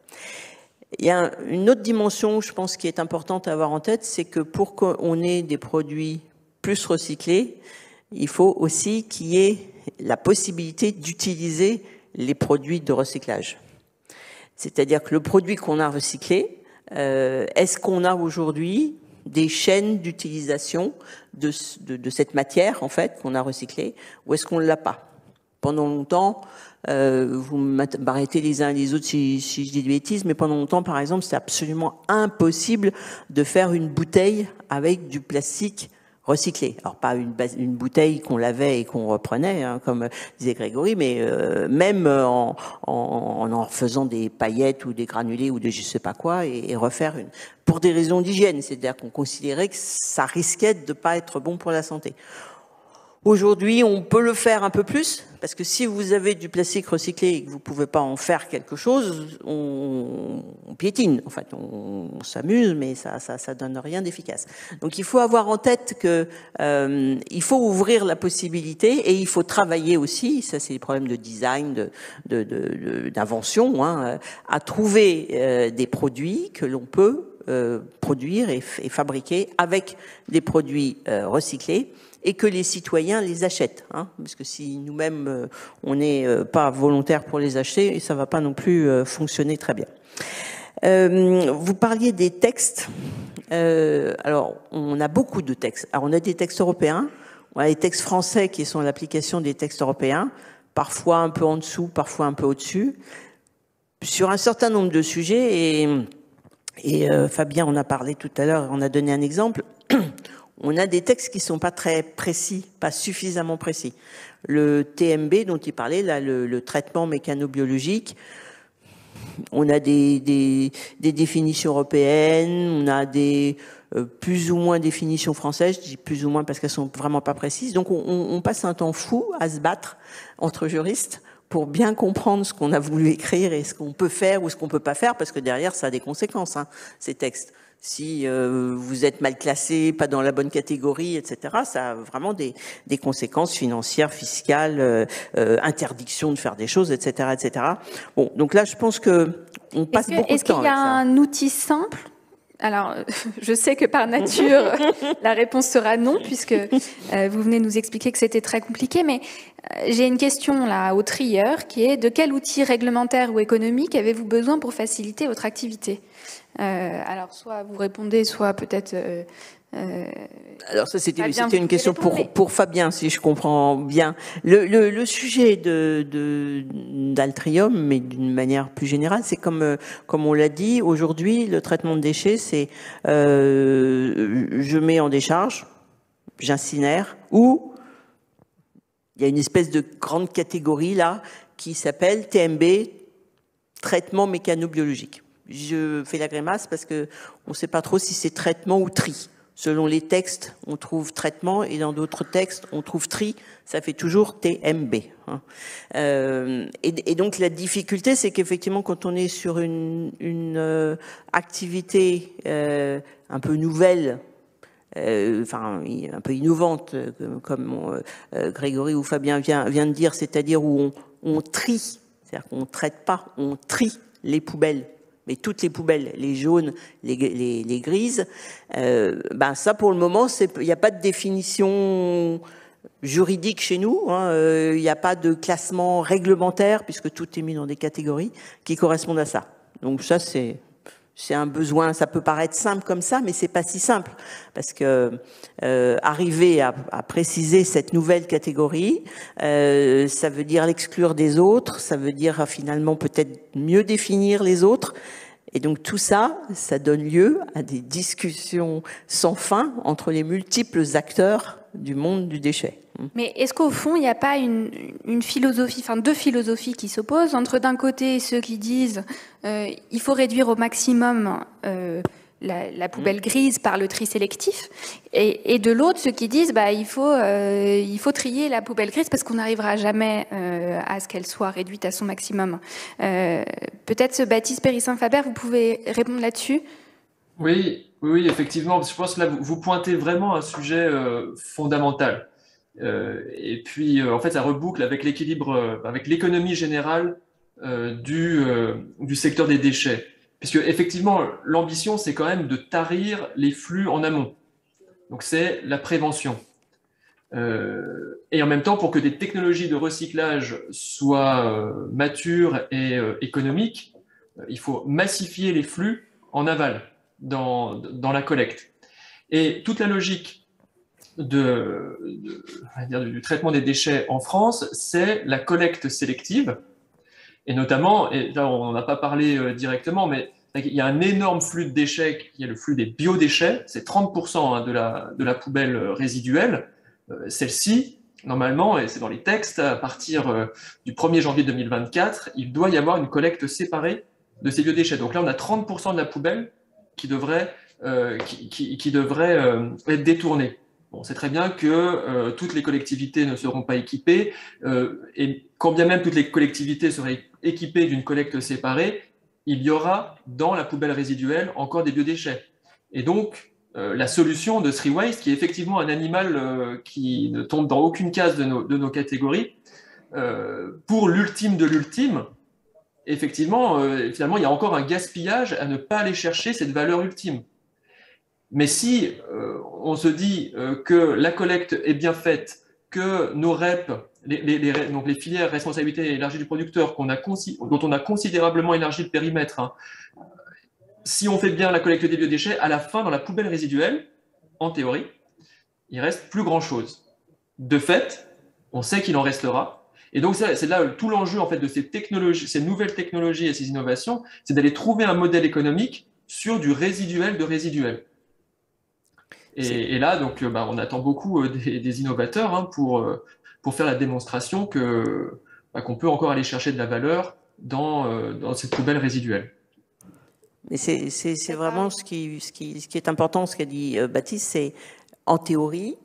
Il y a une autre dimension, je pense, qui est importante à avoir en tête, c'est que pour qu'on ait des produits plus recyclés, il faut aussi qu'il y ait la possibilité d'utiliser les produits de recyclage. C'est-à-dire que le produit qu'on a recyclé, est-ce qu'on a aujourd'hui des chaînes d'utilisation de cette matière, en fait, qu'on a recyclée, ou est-ce qu'on ne l'a pas? Pendant longtemps, vous m'arrêtez les uns et les autres si je dis des bêtises, mais pendant longtemps, par exemple, c'était absolument impossible de faire une bouteille avec du plastique recyclé. Alors, pas une bouteille qu'on lavait et qu'on reprenait, hein, comme disait Grégory, mais même en faisant des paillettes ou des granulés ou des je sais pas quoi, et refaire une... Pour des raisons d'hygiène, c'est-à-dire qu'on considérait que ça risquait de ne pas être bon pour la santé. Aujourd'hui, on peut le faire un peu plus, parce que si vous avez du plastique recyclé et que vous pouvez pas en faire quelque chose, on piétine. En fait, on s'amuse, mais ça donne rien d'efficace. Donc, il faut avoir en tête que il faut ouvrir la possibilité et il faut travailler aussi. Ça, c'est des problèmes de design, d'invention, hein, à trouver des produits que l'on peut produire et fabriquer avec des produits recyclés, et que les citoyens les achètent, hein, parce que si nous-mêmes on n'est pas volontaire pour les acheter, ça va pas non plus fonctionner très bien. Vous parliez des textes. Alors, on a beaucoup de textes. Alors, on a des textes européens, on a les textes français qui sont l'application des textes européens, parfois un peu en dessous, parfois un peu au-dessus, sur un certain nombre de sujets. Et Fabien en a parlé tout à l'heure, on a donné un exemple. On a des textes qui sont pas très précis, pas suffisamment précis. Le TMB dont il parlait, là, le traitement mécanobiologique, on a des définitions européennes, on a des plus ou moins définitions françaises, je dis plus ou moins parce qu'elles sont vraiment pas précises. Donc on passe un temps fou à se battre entre juristes pour bien comprendre ce qu'on a voulu écrire et ce qu'on peut faire ou ce qu'on peut pas faire, parce que derrière ça a des conséquences, hein, ces textes. Si vous êtes mal classé, pas dans la bonne catégorie, etc., ça a vraiment des conséquences financières, fiscales, interdiction de faire des choses, etc., etc. Bon, donc là, je pense que on passe beaucoup de temps. Est-ce qu'il y a un outil simple? Alors, je sais que par nature, la réponse sera non, puisque vous venez nous expliquer que c'était très compliqué, mais j'ai une question là au trieur qui est: de quel outil réglementaire ou économique avez-vous besoin pour faciliter votre activité? Alors, soit vous répondez, soit peut-être... Alors ça, c'était une question pour Fabien, si je comprends bien. Le sujet d'Altrium, mais d'une manière plus générale, c'est comme on l'a dit, aujourd'hui, le traitement de déchets, c'est je mets en décharge, j'incinère, ou il y a une espèce de grande catégorie là qui s'appelle TMB, traitement mécanobiologique. Je fais la grimace parce que on ne sait pas trop si c'est traitement ou tri. Selon les textes, on trouve traitement, et dans d'autres textes, on trouve tri. Ça fait toujours TMB. Hein. Et donc la difficulté, c'est qu'effectivement, quand on est sur une activité un peu nouvelle, enfin un peu innovante, comme Grégory ou Fabien vient de dire, c'est-à-dire où on trie, c'est-à-dire qu'on ne traite pas, on trie les poubelles. Mais toutes les poubelles, les jaunes, les grises, ben ça pour le moment, il n'y a pas de définition juridique chez nous, hein, il n'y a pas de classement réglementaire puisque tout est mis dans des catégories qui correspondent à ça. Donc ça c'est un besoin, ça peut paraître simple comme ça, mais c'est pas si simple parce que arriver à préciser cette nouvelle catégorie, ça veut dire l'exclure des autres, ça veut dire finalement peut-être mieux définir les autres. Et donc tout ça, ça donne lieu à des discussions sans fin entre les multiples acteurs du monde du déchet. Mais est-ce qu'au fond, il n'y a pas une philosophie, enfin deux philosophies qui s'opposent, entre d'un côté ceux qui disent il faut réduire au maximum la poubelle grise par le tri sélectif, et de l'autre ceux qui disent il faut trier la poubelle grise parce qu'on n'arrivera jamais à ce qu'elle soit réduite à son maximum. Peut-être Baptiste Périssin-Faber, vous pouvez répondre là-dessus? Oui, effectivement. Je pense que là, vous pointez vraiment un sujet fondamental. Et puis, en fait, ça reboucle avec l'équilibre, avec l'économie générale du secteur des déchets. Puisque, effectivement, l'ambition, c'est quand même de tarir les flux en amont. Donc, c'est la prévention. Et en même temps, pour que des technologies de recyclage soient matures et économiques, il faut massifier les flux en aval dans la collecte. Et toute la logique du traitement des déchets en France, c'est la collecte sélective. Et notamment, et là on n'en a pas parlé directement, mais il y a un énorme flux de déchets, qui est le flux des biodéchets, c'est 30% de la poubelle résiduelle. Celle-ci, normalement, et c'est dans les textes, à partir du 1er janvier 2024, il doit y avoir une collecte séparée de ces biodéchets. Donc là, on a 30% de la poubelle qui devrait être détournée. Bon, c'est très bien que toutes les collectivités ne seront pas équipées, et quand bien même toutes les collectivités seraient équipées d'une collecte séparée, il y aura dans la poubelle résiduelle encore des biodéchets. Et donc, la solution de Three Waste, qui est effectivement un animal qui ne tombe dans aucune case de nos catégories, pour l'ultime de l'ultime, effectivement, finalement, il y a encore un gaspillage à ne pas aller chercher cette valeur ultime. Mais si on se dit que la collecte est bien faite, que nos REP, donc les filières responsabilité élargie du producteur, dont on a considérablement élargi le périmètre, hein, si on fait bien la collecte des biodéchets, à la fin, dans la poubelle résiduelle, en théorie, il reste plus grand-chose. De fait, on sait qu'il en restera. Et donc, c'est là tout l'enjeu en fait, de ces nouvelles technologies et ces innovations, c'est d'aller trouver un modèle économique sur du résiduel de résiduel. Et là, donc, on attend beaucoup des innovateurs hein, pour faire la démonstration qu'on peut encore aller chercher de la valeur dans cette poubelle résiduelle. Mais c'est vraiment ce qui est important, ce qu'a dit Baptiste, c'est en théorie,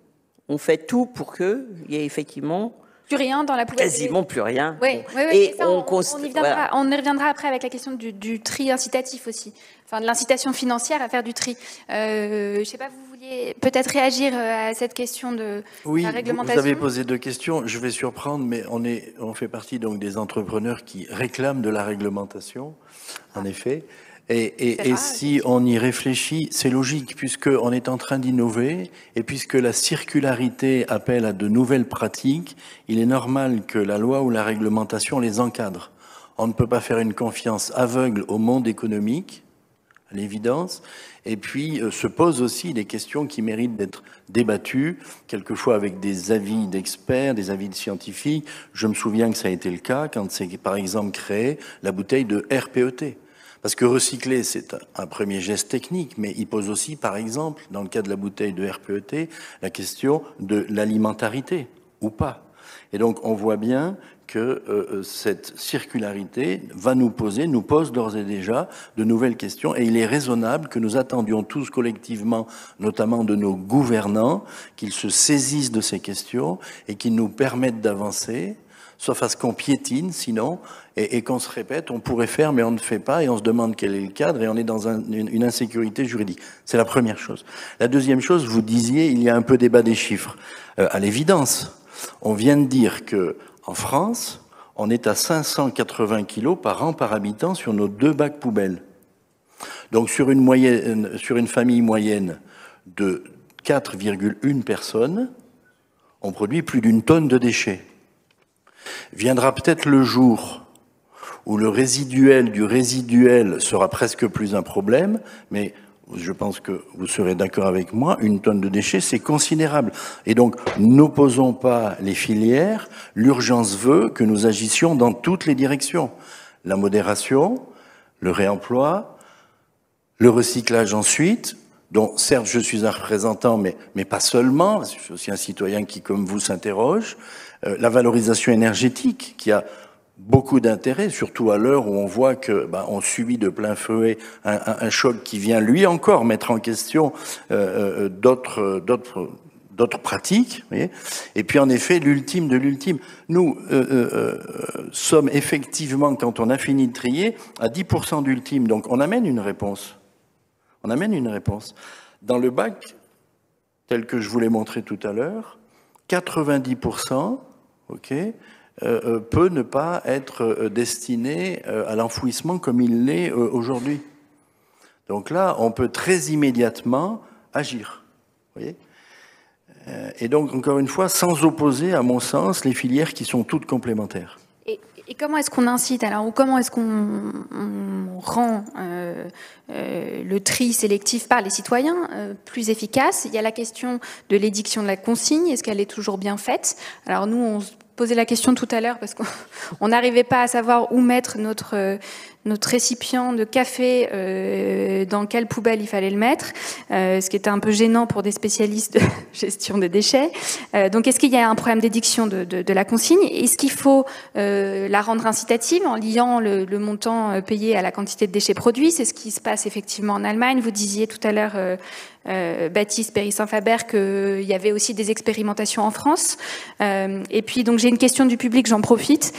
on fait tout pour qu'il y ait effectivement plus rien dans la poubelle. Quasiment plus rien. Oui, bon. Et ça, on y reviendra après avec la question du tri incitatif aussi, enfin de l'incitation financière à faire du tri. Je ne sais pas, vous vouliez peut-être réagir à cette question de la réglementation. Vous avez posé 2 questions. Je vais surprendre, mais on fait partie donc des entrepreneurs qui réclament de la réglementation, en effet. Et si on y réfléchit, c'est logique, puisqu'on est en train d'innover, et puisque la circularité appelle à de nouvelles pratiques, il est normal que la loi ou la réglementation les encadre. On ne peut pas faire une confiance aveugle au monde économique, à l'évidence, et puis se posent aussi des questions qui méritent d'être débattues, quelquefois avec des avis d'experts, des avis de scientifiques. Je me souviens que ça a été le cas quand c'est par exemple créé la bouteille de RPET. Parce que recycler, c'est un premier geste technique, mais il pose aussi, par exemple, dans le cas de la bouteille de RPET, la question de l'alimentarité, ou pas. Et donc, on voit bien que cette circularité nous pose d'ores et déjà de nouvelles questions, et il est raisonnable que nous attendions tous collectivement, notamment de nos gouvernants, qu'ils se saisissent de ces questions et qu'ils nous permettent d'avancer, sauf à ce qu'on piétine, sinon, et qu'on se répète, on pourrait faire, mais on ne fait pas, et on se demande quel est le cadre, et on est dans une insécurité juridique. C'est la première chose. La deuxième chose, vous disiez, il y a un peu débat des chiffres. À l'évidence, on vient de dire que en France, on est à 580 kilos par an par habitant sur nos 2 bacs poubelles. Donc sur une famille moyenne de 4,1 personnes, on produit plus d'1 tonne de déchets. Viendra peut-être le jour où le résiduel du résiduel sera presque plus un problème, mais je pense que vous serez d'accord avec moi, 1 tonne de déchets, c'est considérable. Et donc, n'opposons pas les filières, l'urgence veut que nous agissions dans toutes les directions. La modération, le réemploi, le recyclage ensuite, dont certes je suis un représentant, mais pas seulement, je suis aussi un citoyen qui, comme vous, s'interroge, la valorisation énergétique, qui a beaucoup d'intérêt, surtout à l'heure où on voit que on subit de plein fouet un choc qui vient lui encore mettre en question d'autres pratiques. Vous voyez. Et puis en effet, l'ultime de l'ultime. Nous sommes effectivement, quand on a fini de trier, à 10% d'ultime. Donc on amène une réponse. On amène une réponse. Dans le bac, tel que je vous l'ai montré tout à l'heure, 90%, peut ne pas être destiné à l'enfouissement comme il l'est aujourd'hui. Donc là, on peut très immédiatement agir. Vous voyez ? Et donc, encore une fois, sans opposer, à mon sens, les filières qui sont toutes complémentaires. Et comment est-ce qu'on incite alors, ou comment est-ce qu'on rend le tri sélectif par les citoyens plus efficace? Il y a la question de l'édiction de la consigne. Est-ce qu'elle est toujours bien faite? Alors nous, on se posait la question tout à l'heure parce qu'on n'arrivait pas à savoir où mettre notre récipient de café, dans quelle poubelle il fallait le mettre, ce qui était un peu gênant pour des spécialistes de gestion des déchets. Donc est-ce qu'il y a un problème d'édiction de la consigne? Est-ce qu'il faut la rendre incitative en liant le montant payé à la quantité de déchets produits? C'est ce qui se passe effectivement en Allemagne. Vous disiez tout à l'heure, Baptiste Périssin-Faber, qu'il y avait aussi des expérimentations en France. Et puis donc j'ai une question du public, j'en profite.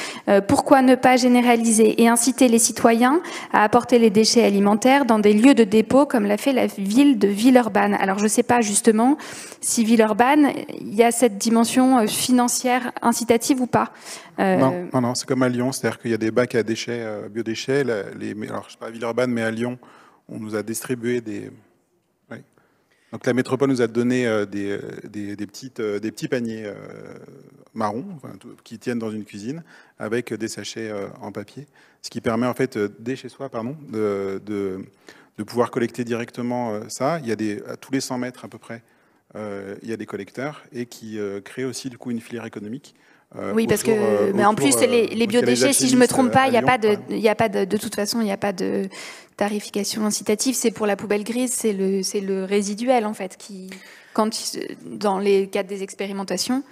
Pourquoi ne pas généraliser et inciter les citoyens à apporter les déchets alimentaires dans des lieux de dépôt comme l'a fait la ville de Villeurbanne? Alors je ne sais pas justement si Villeurbanne, il y a cette dimension financière incitative ou pas. Non, c'est comme à Lyon, c'est-à-dire qu'il y a des bacs à déchets, biodéchets. Alors je ne sais pas à Villeurbanne, mais à Lyon, on nous a distribué des... Oui. Donc la métropole nous a donné des petits paniers marrons, qui tiennent dans une cuisine, avec des sachets en papier, ce qui permet en fait, dès chez soi, de pouvoir collecter directement ça. Il y a à tous les 100 mètres à peu près, il y a des collecteurs, et qui créent aussi du coup une filière économique. Oui, parce que, mais en plus, les biodéchets, si je ne me trompe pas, il n'y a pas de toute façon, il n'y a pas de tarification incitative. C'est pour la poubelle grise, c'est le résiduel, en fait, dans les cadres des expérimentations,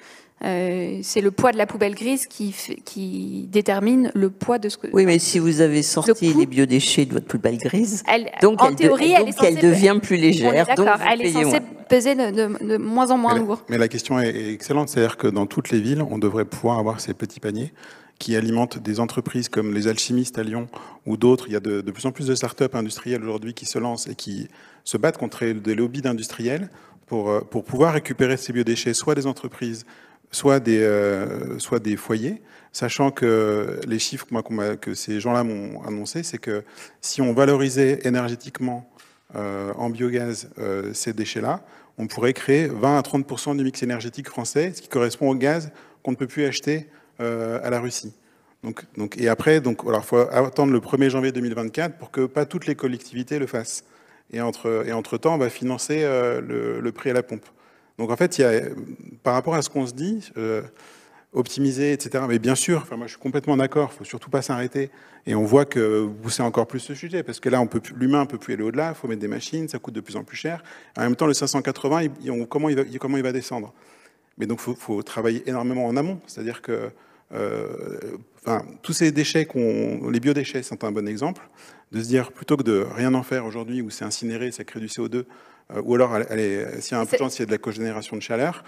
c'est le poids de la poubelle grise qui détermine le poids de ce que... Oui, mais si vous avez sorti les biodéchets de votre poubelle grise, en théorie, elle devient plus légère. D'accord, elle est censée peser de moins en moins lourd. Mais la question est excellente, c'est-à-dire que dans toutes les villes, on devrait pouvoir avoir ces petits paniers qui alimentent des entreprises comme les alchimistes à Lyon ou d'autres. Il y a de plus en plus de start-up industrielles aujourd'hui qui se lancent et qui se battent contre des lobbies d'industriels pour pouvoir récupérer ces biodéchets, soit des entreprises, soit des foyers, sachant que les chiffres que ces gens-là m'ont annoncé, c'est que si on valorisait énergétiquement en biogaz ces déchets-là, on pourrait créer 20 à 30% du mix énergétique français, ce qui correspond au gaz qu'on ne peut plus acheter à la Russie. Et après, il faut attendre le 1er janvier 2024 pour que pas toutes les collectivités le fassent. Et entre-temps, on va financer le prix à la pompe. Donc en fait, par rapport à ce qu'on se dit, optimiser, etc. Mais bien sûr, moi je suis complètement d'accord, il ne faut surtout pas s'arrêter. Et on voit que vous poussez encore plus ce sujet, parce que là, l'humain ne peut plus aller au-delà, il faut mettre des machines, ça coûte de plus en plus cher. En même temps, le 580, comment il va descendre? Mais donc il faut travailler énormément en amont, c'est-à-dire que tous ces déchets, les biodéchets sont un bon exemple, de se dire plutôt que de rien en faire aujourd'hui, où c'est incinéré, ça crée du CO2, ou alors s'il y a un potentiel, s'il y a de la cogénération de chaleur,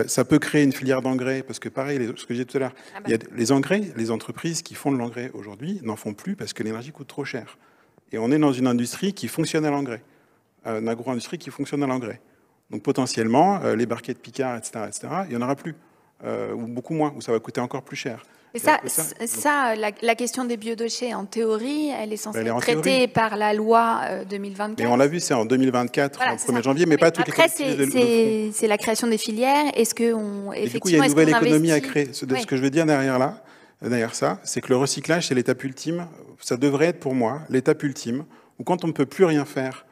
ça peut créer une filière d'engrais, parce que pareil, ce que j'ai dit tout à l'heure, il y a les engrais, les entreprises qui font de l'engrais aujourd'hui n'en font plus parce que l'énergie coûte trop cher. Et on est dans une industrie qui fonctionne à l'engrais, une agro-industrie qui fonctionne à l'engrais. Donc potentiellement, les barquets de Picard, etc., il n'y en aura plus, ou beaucoup moins, ou ça va coûter encore plus cher. Et la question des biodéchets, en théorie, elle est censée être traitée par la loi 2024. Mais on l'a vu, c'est en 2024, voilà, en 1er janvier, mais pas toutes les collectivités. Après, c'est la création des filières. Est-ce qu'on effectivement, du coup, il y a une nouvelle économie à créer. Ce que je veux dire derrière ça, c'est que le recyclage, c'est l'étape ultime. Ça devrait être pour moi l'étape ultime, où quand on ne peut plus rien faire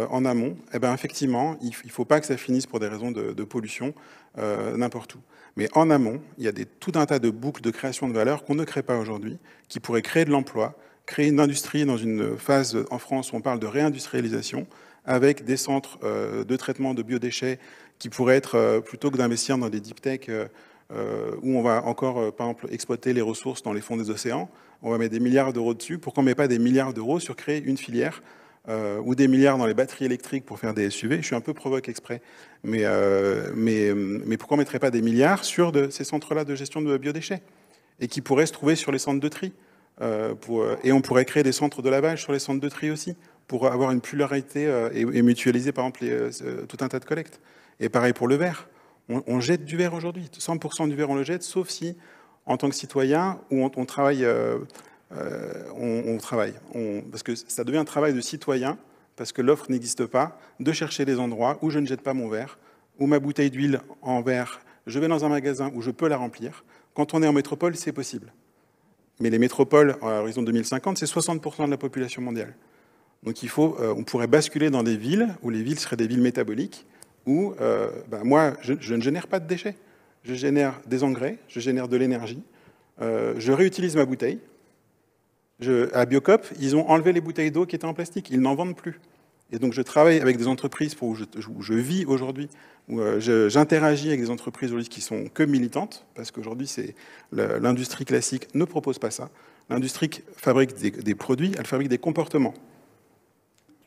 en amont, effectivement, il ne faut pas que ça finisse pour des raisons de pollution n'importe où. Mais en amont, il y a tout un tas de boucles de création de valeur qu'on ne crée pas aujourd'hui, qui pourraient créer de l'emploi, créer une industrie dans une phase en France où on parle de réindustrialisation, avec des centres de traitement de biodéchets qui pourraient être, plutôt que d'investir dans des deep tech où on va encore, par exemple, exploiter les ressources dans les fonds des océans, on va mettre des milliards d'euros dessus. Pourquoi on ne met pas des milliards d'euros sur créer une filière ou des milliards dans les batteries électriques pour faire des SUV? Je suis un peu provoque exprès, mais pourquoi on ne mettrait pas des milliards sur ces centres-là de gestion de biodéchets et qui pourraient se trouver sur les centres de tri et on pourrait créer des centres de lavage sur les centres de tri aussi pour avoir une pluralité et mutualiser par exemple tout un tas de collectes. Et pareil pour le verre. On jette du verre aujourd'hui. 100% du verre on le jette, sauf si en tant que citoyen où on travaille... parce que ça devient un travail de citoyen, parce que l'offre n'existe pas, de chercher des endroits où je ne jette pas mon verre, ou ma bouteille d'huile en verre, je vais dans un magasin où je peux la remplir. Quand on est en métropole, c'est possible. Mais les métropoles, à l'horizon 2050, c'est 60% de la population mondiale. Donc on pourrait basculer dans des villes où les villes seraient des villes métaboliques, où moi, je ne génère pas de déchets. Je génère des engrais, je génère de l'énergie, je réutilise ma bouteille. À Biocop, ils ont enlevé les bouteilles d'eau qui étaient en plastique. Ils n'en vendent plus. Et donc, je travaille avec des entreprises où je vis aujourd'hui, où j'interagis avec des entreprises aujourd'hui qui sont que militantes, parce qu'aujourd'hui, l'industrie classique ne propose pas ça. L'industrie fabrique des produits, elle fabrique des comportements.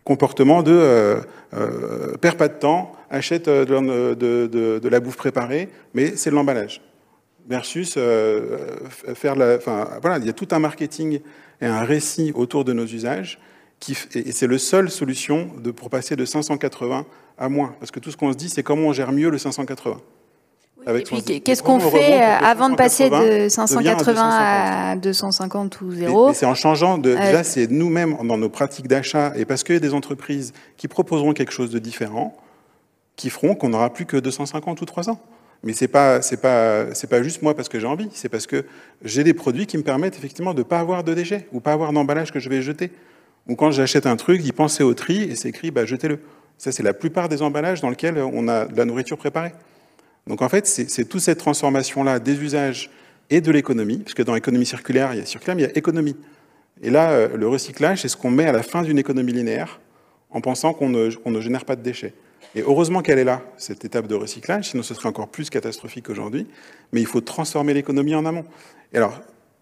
Comportement de perds pas de temps, achète de la bouffe préparée, mais c'est de l'emballage. Versus voilà, il y a tout un marketing et un récit autour de nos usages, et c'est la seule solution pour passer de 580 à moins. Parce que tout ce qu'on se dit, c'est comment on gère mieux le 580. Et puis, qu'est-ce qu'on fait avant de passer de 580 à 250 ou 0 ? C'est en changeant déjà, c'est nous-mêmes, dans nos pratiques d'achat, et parce qu'il y a des entreprises qui proposeront quelque chose de différent, qui feront qu'on n'aura plus que 250 ou 300. Mais c'est pas juste moi parce que j'ai envie, c'est parce que j'ai des produits qui me permettent effectivement de ne pas avoir de déchets, ou pas avoir d'emballage que je vais jeter. Ou quand j'achète un truc, d'y penser au tri, et c'est écrit, jetez-le. Ça, c'est la plupart des emballages dans lesquels on a de la nourriture préparée. Donc en fait, c'est toute cette transformation-là des usages et de l'économie, parce que dans l'économie circulaire, il y a économie. Et là, le recyclage, c'est ce qu'on met à la fin d'une économie linéaire, en pensant qu'on ne génère pas de déchets. Et heureusement qu'elle est là, cette étape de recyclage, sinon ce serait encore plus catastrophique qu'aujourd'hui. Mais il faut transformer l'économie en amont.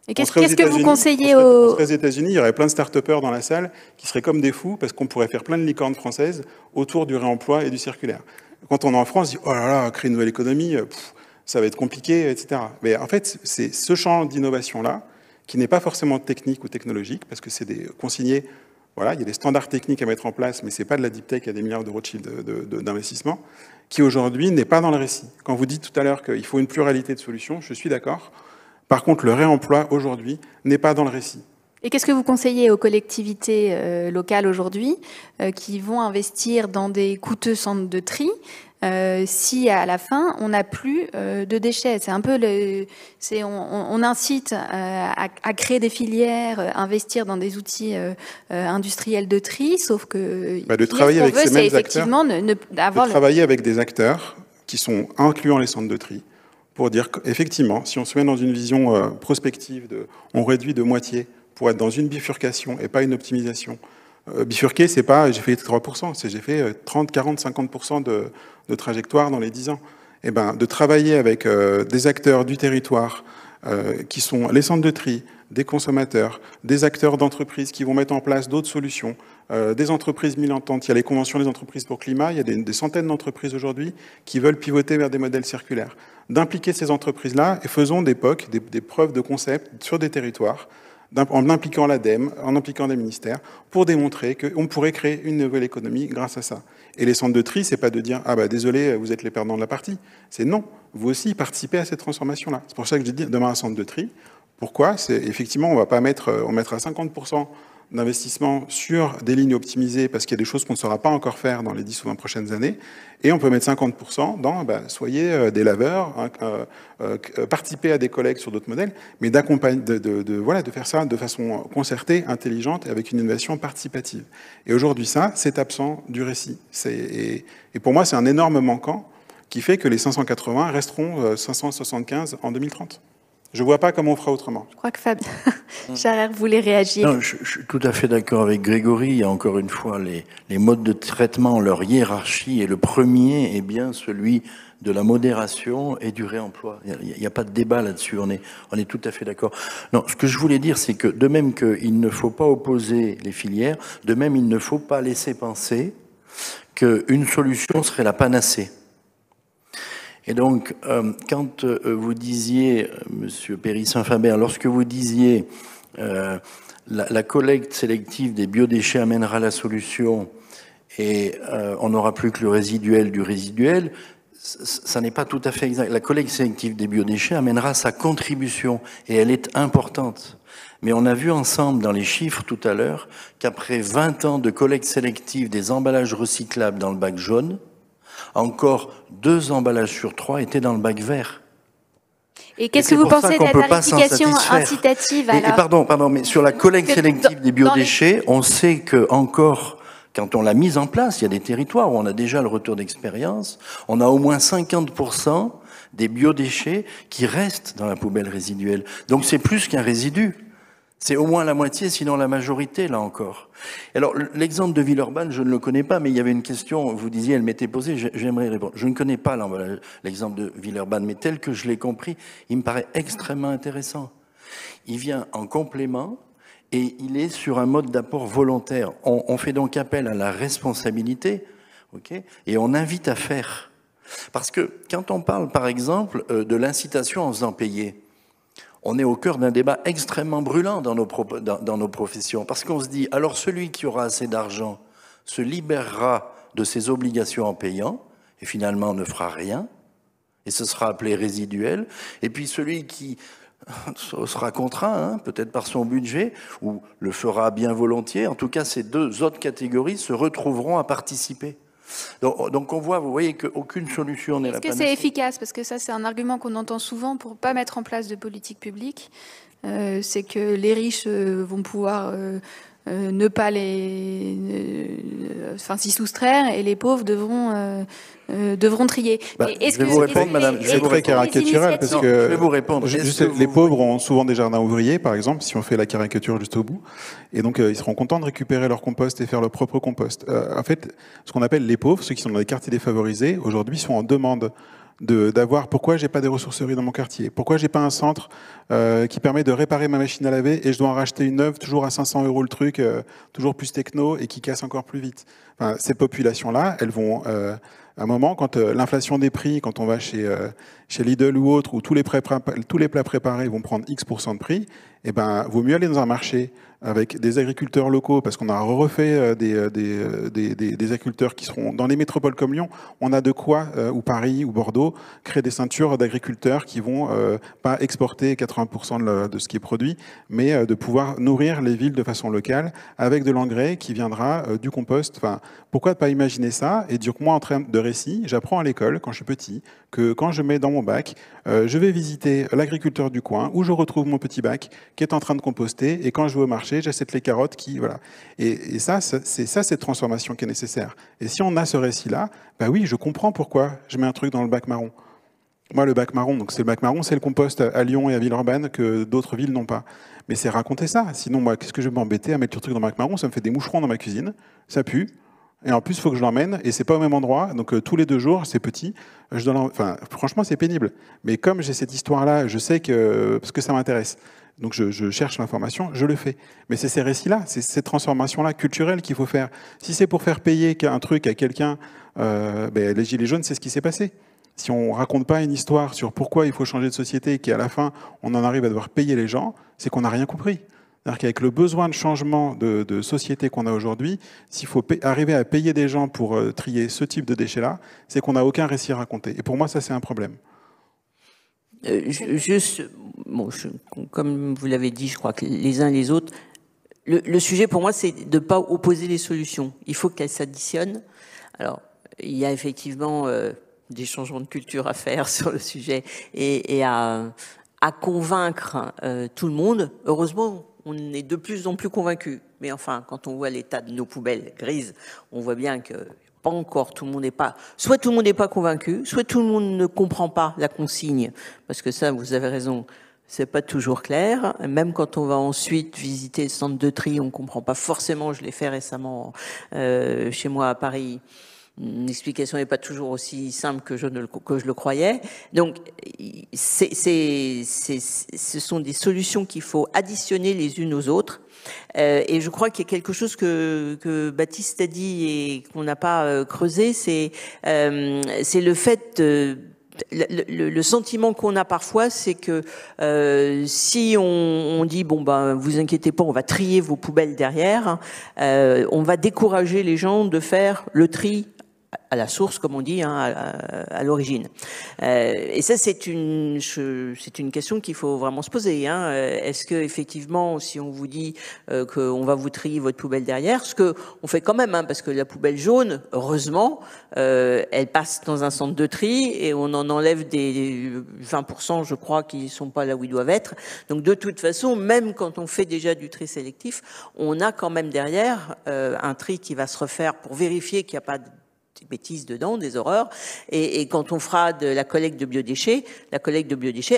Et qu'est-ce que vous conseillez aux États-Unis, il y aurait plein de start-upers dans la salle qui seraient comme des fous, parce qu'on pourrait faire plein de licornes françaises autour du réemploi et du circulaire. Quand on est en France, on dit « Oh là là, créer une nouvelle économie, ça va être compliqué, etc. » Mais en fait, c'est ce champ d'innovation-là, qui n'est pas forcément technique ou technologique, parce que c'est des consignés. Voilà, il y a des standards techniques à mettre en place, mais ce n'est pas de la deep tech à des milliards d'euros d'investissement, qui aujourd'hui n'est pas dans le récit. Quand vous dites tout à l'heure qu'il faut une pluralité de solutions, je suis d'accord. Par contre, le réemploi aujourd'hui n'est pas dans le récit. Et qu'est-ce que vous conseillez aux collectivités locales aujourd'hui qui vont investir dans des coûteux centres de tri si à la fin on n'a plus de déchets? C'est un peu on incite à créer des filières, investir dans des outils industriels de tri, sauf que de travailler avec ces mêmes acteurs, travailler avec des acteurs qui sont incluant les centres de tri, pour dire qu'effectivement, si on se met dans une vision prospective, on réduit de moitié pour être dans une bifurcation et pas une optimisation. Bifurquer, c'est pas j'ai fait 3%, c'est j'ai fait 30, 40, 50% de trajectoire dans les 10 ans. Et de travailler avec des acteurs du territoire qui sont les centres de tri, des consommateurs, des acteurs d'entreprises qui vont mettre en place d'autres solutions, des entreprises militantes. Il y a les conventions des entreprises pour le climat, il y a des centaines d'entreprises aujourd'hui qui veulent pivoter vers des modèles circulaires. D'impliquer ces entreprises-là et faisons des POC, des preuves de concept sur des territoires, en impliquant l'ADEME, en impliquant des ministères, pour démontrer qu'on pourrait créer une nouvelle économie grâce à ça. Et les centres de tri, c'est pas de dire « Ah désolé, vous êtes les perdants de la partie ». C'est non, vous aussi participez à cette transformation-là. C'est pour ça que je dis demain un centre de tri. Pourquoi? C'est effectivement, on mettra 50% d'investissement sur des lignes optimisées parce qu'il y a des choses qu'on ne saura pas encore faire dans les 10 ou 20 prochaines années. Et on peut mettre 50% dans soyez des laveurs, participez à des collègues sur d'autres modèles, mais d'accompagner, de faire ça de façon concertée, intelligente et avec une innovation participative. Et aujourd'hui, ça, c'est absent du récit. Et pour moi, c'est un énorme manquant qui fait que les 580 resteront 575 en 2030. Je ne vois pas comment on fera autrement. Je crois que Fabien Charère voulait réagir. Non, je suis tout à fait d'accord avec Grégory. Il y a encore une fois les modes de traitement, leur hiérarchie. Et le premier est bien celui de la modération et du réemploi. Il n'y a pas de débat là-dessus. On est tout à fait d'accord. Non, ce que je voulais dire, c'est que de même qu'il ne faut pas opposer les filières, de même il ne faut pas laisser penser qu'une solution serait la panacée. Et donc, quand vous disiez, Monsieur Péry-Saint-Fabert, lorsque vous disiez la collecte sélective des biodéchets amènera la solution et on n'aura plus que le résiduel du résiduel, ça n'est pas tout à fait exact. La collecte sélective des biodéchets amènera sa contribution et elle est importante. Mais on a vu ensemble dans les chiffres tout à l'heure qu'après 20 ans de collecte sélective des emballages recyclables dans le bac jaune, Encore 2 emballages sur 3 étaient dans le bac vert. Et qu'est-ce que vous pensez de la peut pas s'en tarification satisfaire. incitative Et alors? pardon, mais sur la collecte sélective des biodéchets, on sait que encore, quand on l'a mise en place, il y a des territoires où on a déjà le retour d'expérience, on a au moins 50% des biodéchets qui restent dans la poubelle résiduelle. Donc c'est plus qu'un résidu. C'est au moins la moitié, sinon la majorité, là encore. Alors, l'exemple de Villeurbanne, je ne le connais pas, mais il y avait une question, vous disiez, elle m'était posée, j'aimerais répondre. Je ne connais pas l'exemple de Villeurbanne, mais tel que je l'ai compris, il me paraît extrêmement intéressant. Il vient en complément et il est sur un mode d'apport volontaire. On fait donc appel à la responsabilité, okay, et on invite à faire. Parce que quand on parle, par exemple, de l'incitation en faisant payer, on est au cœur d'un débat extrêmement brûlant dans nos professions, parce qu'on se dit, alors celui qui aura assez d'argent se libérera de ses obligations en payant, et finalement ne fera rien, et ce sera appelé résiduel, et puis celui qui sera contraint, peut-être par son budget, ou le fera bien volontiers, en tout cas ces 2 autres catégories se retrouveront à participer. Donc on voit, vous voyez qu'aucune solution n'est la panacée. Est-ce que c'est efficace? Parce que ça, c'est un argument qu'on entend souvent pour ne pas mettre en place de politique publique. C'est que les riches vont pouvoir ne pas s'y soustraire et les pauvres devront trier. Je vais vous répondre, madame. C'est très caricatural parce que je vais vous répondre. Les pauvres ont souvent des jardins ouvriers, par exemple, si on fait la caricature juste au bout. Et donc, ils seront contents de récupérer leur compost et faire leur propre compost. En fait, ce qu'on appelle les pauvres, ceux qui sont dans les quartiers défavorisés, aujourd'hui sont en demande d'avoir pourquoi j'ai pas des ressourceries dans mon quartier, pourquoi j'ai pas un centre qui permet de réparer ma machine à laver et je dois en racheter une neuve toujours à 500 € le truc, toujours plus techno et qui casse encore plus vite. Enfin, ces populations-là, elles vont à un moment, quand l'inflation des prix, quand on va chez Lidl ou autre, où tous les plats préparés vont prendre X% de prix, eh ben, vaut mieux aller dans un marché avec des agriculteurs locaux, parce qu'on a refait des agriculteurs qui seront dans les métropoles comme Lyon. On a de quoi, ou Paris, ou Bordeaux, créer des ceintures d'agriculteurs qui vont pas exporter 80% de ce qui est produit, mais de pouvoir nourrir les villes de façon locale avec de l'engrais qui viendra du compost. Enfin, pourquoi ne pas imaginer ça et dire que moi, en termes de récit, j'apprends à l'école, quand je suis petit, que quand je mets dans mon bac, je vais visiter l'agriculteur du coin, où je retrouve mon petit bac qui est en train de composter, et quand je vais au marché, j'achète les carottes qui... Voilà. Et ça, c'est ça, cette transformation qui est nécessaire. Et si on a ce récit-là, bah oui, je comprends pourquoi je mets un truc dans le bac marron. Moi, le bac marron, donc c'est le bac marron, c'est le compost à Lyon et à Villeurbanne que d'autres villes n'ont pas. Mais c'est raconter ça. Sinon, moi, qu'est-ce que je vais m'embêter à mettre le truc dans le bac marron? Ça me fait des moucherons dans ma cuisine, ça pue. Et en plus, il faut que je l'emmène, et c'est pas au même endroit. Donc tous les 2 jours, c'est petit. Enfin, franchement, c'est pénible. Mais comme j'ai cette histoire-là, je sais que parce que ça m'intéresse. Donc je cherche l'information, je le fais. Mais c'est ces récits-là, c'est cette transformation-là culturelle qu'il faut faire. Si c'est pour faire payer un truc à quelqu'un, les Gilets jaunes, c'est ce qui s'est passé. Si on raconte pas une histoire sur pourquoi il faut changer de société et qu'à la fin, on en arrive à devoir payer les gens, c'est qu'on n'a rien compris. C'est-à-dire qu'avec le besoin de changement de société qu'on a aujourd'hui, s'il faut arriver à payer des gens pour trier ce type de déchets-là, c'est qu'on n'a aucun récit à raconter. Et pour moi, ça, c'est un problème. Comme vous l'avez dit, je crois que les uns et les autres, le sujet pour moi, c'est de ne pas opposer les solutions. Il faut qu'elles s'additionnent. Alors, il y a effectivement des changements de culture à faire sur le sujet et à convaincre tout le monde. Heureusement, on est de plus en plus convaincus. Mais enfin, quand on voit l'état de nos poubelles grises, on voit bien que pas encore, tout le monde n'est pas... Soit tout le monde n'est pas convaincu, soit tout le monde ne comprend pas la consigne. Parce que ça, vous avez raison, c'est pas toujours clair. Même quand on va ensuite visiter le centre de tri, on comprend pas forcément. Je l'ai fait récemment chez moi à Paris. L'explication n'est pas toujours aussi simple que je le croyais. Donc, ce sont des solutions qu'il faut additionner les unes aux autres. Et je crois qu'il y a quelque chose que Baptiste a dit et qu'on n'a pas creusé, c'est le fait le sentiment qu'on a parfois, c'est que si on dit bon ben vous inquiétez pas, on va trier vos poubelles derrière, on va décourager les gens de faire le tri à la source, comme on dit, hein, à l'origine. Et ça, c'est une question qu'il faut vraiment se poser. Hein. Est-ce que effectivement, si on vous dit qu'on va vous trier votre poubelle derrière, ce que on fait quand même, hein, parce que la poubelle jaune, heureusement, elle passe dans un centre de tri et on en enlève des 20%, je crois, qui sont pas là où ils doivent être. Donc de toute façon, même quand on fait déjà du tri sélectif, on a quand même derrière un tri qui va se refaire pour vérifier qu'il n'y a pas des bêtises dedans, des horreurs. Et quand on fera de la collecte de biodéchets,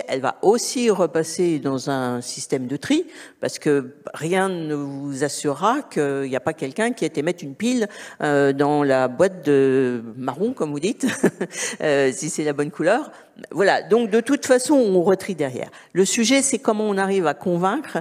elle va aussi repasser dans un système de tri, parce que rien ne vous assurera qu'il n'y a pas quelqu'un qui a été mettre une pile dans la boîte de marron, comme vous dites, si c'est la bonne couleur. Voilà, donc de toute façon, on retrie derrière. Le sujet, c'est comment on arrive à convaincre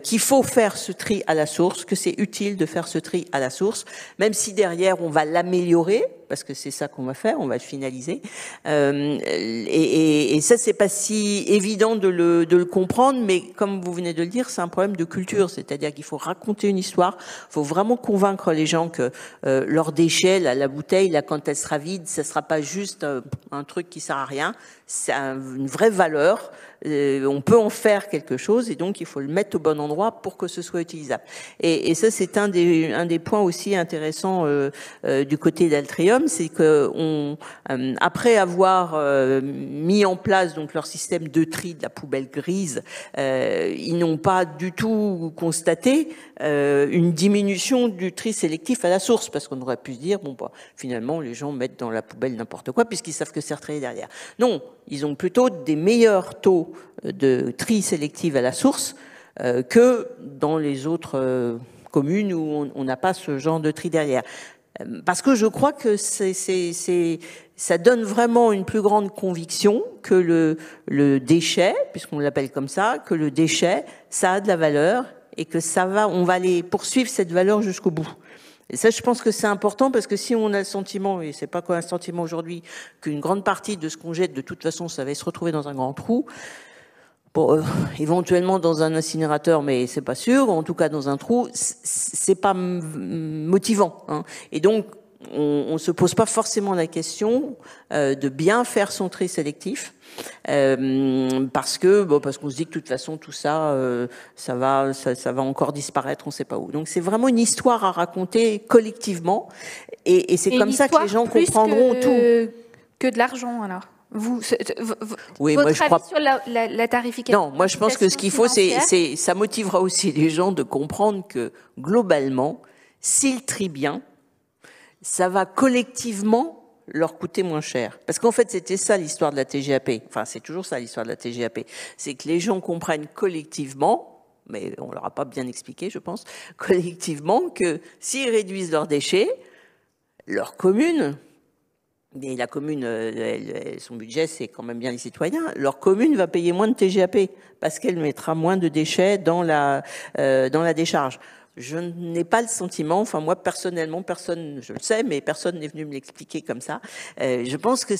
qu'il faut faire ce tri à la source, que c'est utile de faire ce tri à la source, même si derrière, on va l'améliorer, parce que c'est ça qu'on va faire, on va le finaliser. Et ça, c'est pas si évident de le comprendre, mais comme vous venez de le dire, c'est un problème de culture, c'est-à-dire qu'il faut raconter une histoire, il faut vraiment convaincre les gens que leurs déchets, la bouteille, là, quand elle sera vide, ça sera pas juste un truc qui sert à rien, c'est une vraie valeur. On peut en faire quelque chose et donc il faut le mettre au bon endroit pour que ce soit utilisable. Et ça, c'est un des points aussi intéressants du côté d'Altrium, c'est que après avoir mis en place donc leur système de tri de la poubelle grise, ils n'ont pas du tout constaté une diminution du tri sélectif à la source, parce qu'on aurait pu se dire bon bah finalement les gens mettent dans la poubelle n'importe quoi puisqu'ils savent que c'est retrié derrière. Non, ils ont plutôt des meilleurs taux de tri sélectif à la source que dans les autres communes où on n'a pas ce genre de tri derrière. Parce que je crois que ça donne vraiment une plus grande conviction que le déchet, puisqu'on l'appelle comme ça, que le déchet, ça a de la valeur et que on va aller poursuivre cette valeur jusqu'au bout. Et ça, je pense que c'est important parce que si on a le sentiment, et c'est pas quoi un sentiment aujourd'hui, qu'une grande partie de ce qu'on jette, de toute façon, ça va se retrouver dans un grand trou, bon, éventuellement dans un incinérateur, mais c'est pas sûr, en tout cas dans un trou, c'est pas motivant, hein. Et donc, on se pose pas forcément la question de bien faire son tri sélectif, parce qu'on se dit que de toute façon tout ça, ça va encore disparaître, on sait pas où. Donc c'est vraiment une histoire à raconter collectivement, et c'est comme ça que les gens comprendront tout. Que de l'argent alors. Oui, votre moi, je avis crois... sur la tarification? Non, moi je pense que ce qu'il faut, ça motivera aussi les gens de comprendre que globalement, s'ils trient bien, ça va collectivement leur coûter moins cher. Parce qu'en fait, c'était ça l'histoire de la TGAP. Enfin, c'est toujours ça l'histoire de la TGAP. C'est que les gens comprennent collectivement, mais on leur a pas bien expliqué, je pense, collectivement que s'ils réduisent leurs déchets, leur commune, et la commune, son budget, c'est quand même bien les citoyens, leur commune va payer moins de TGAP parce qu'elle mettra moins de déchets dans la décharge. Je n'ai pas le sentiment, enfin moi personnellement, personne, je le sais, mais personne n'est venu me l'expliquer comme ça. Je pense que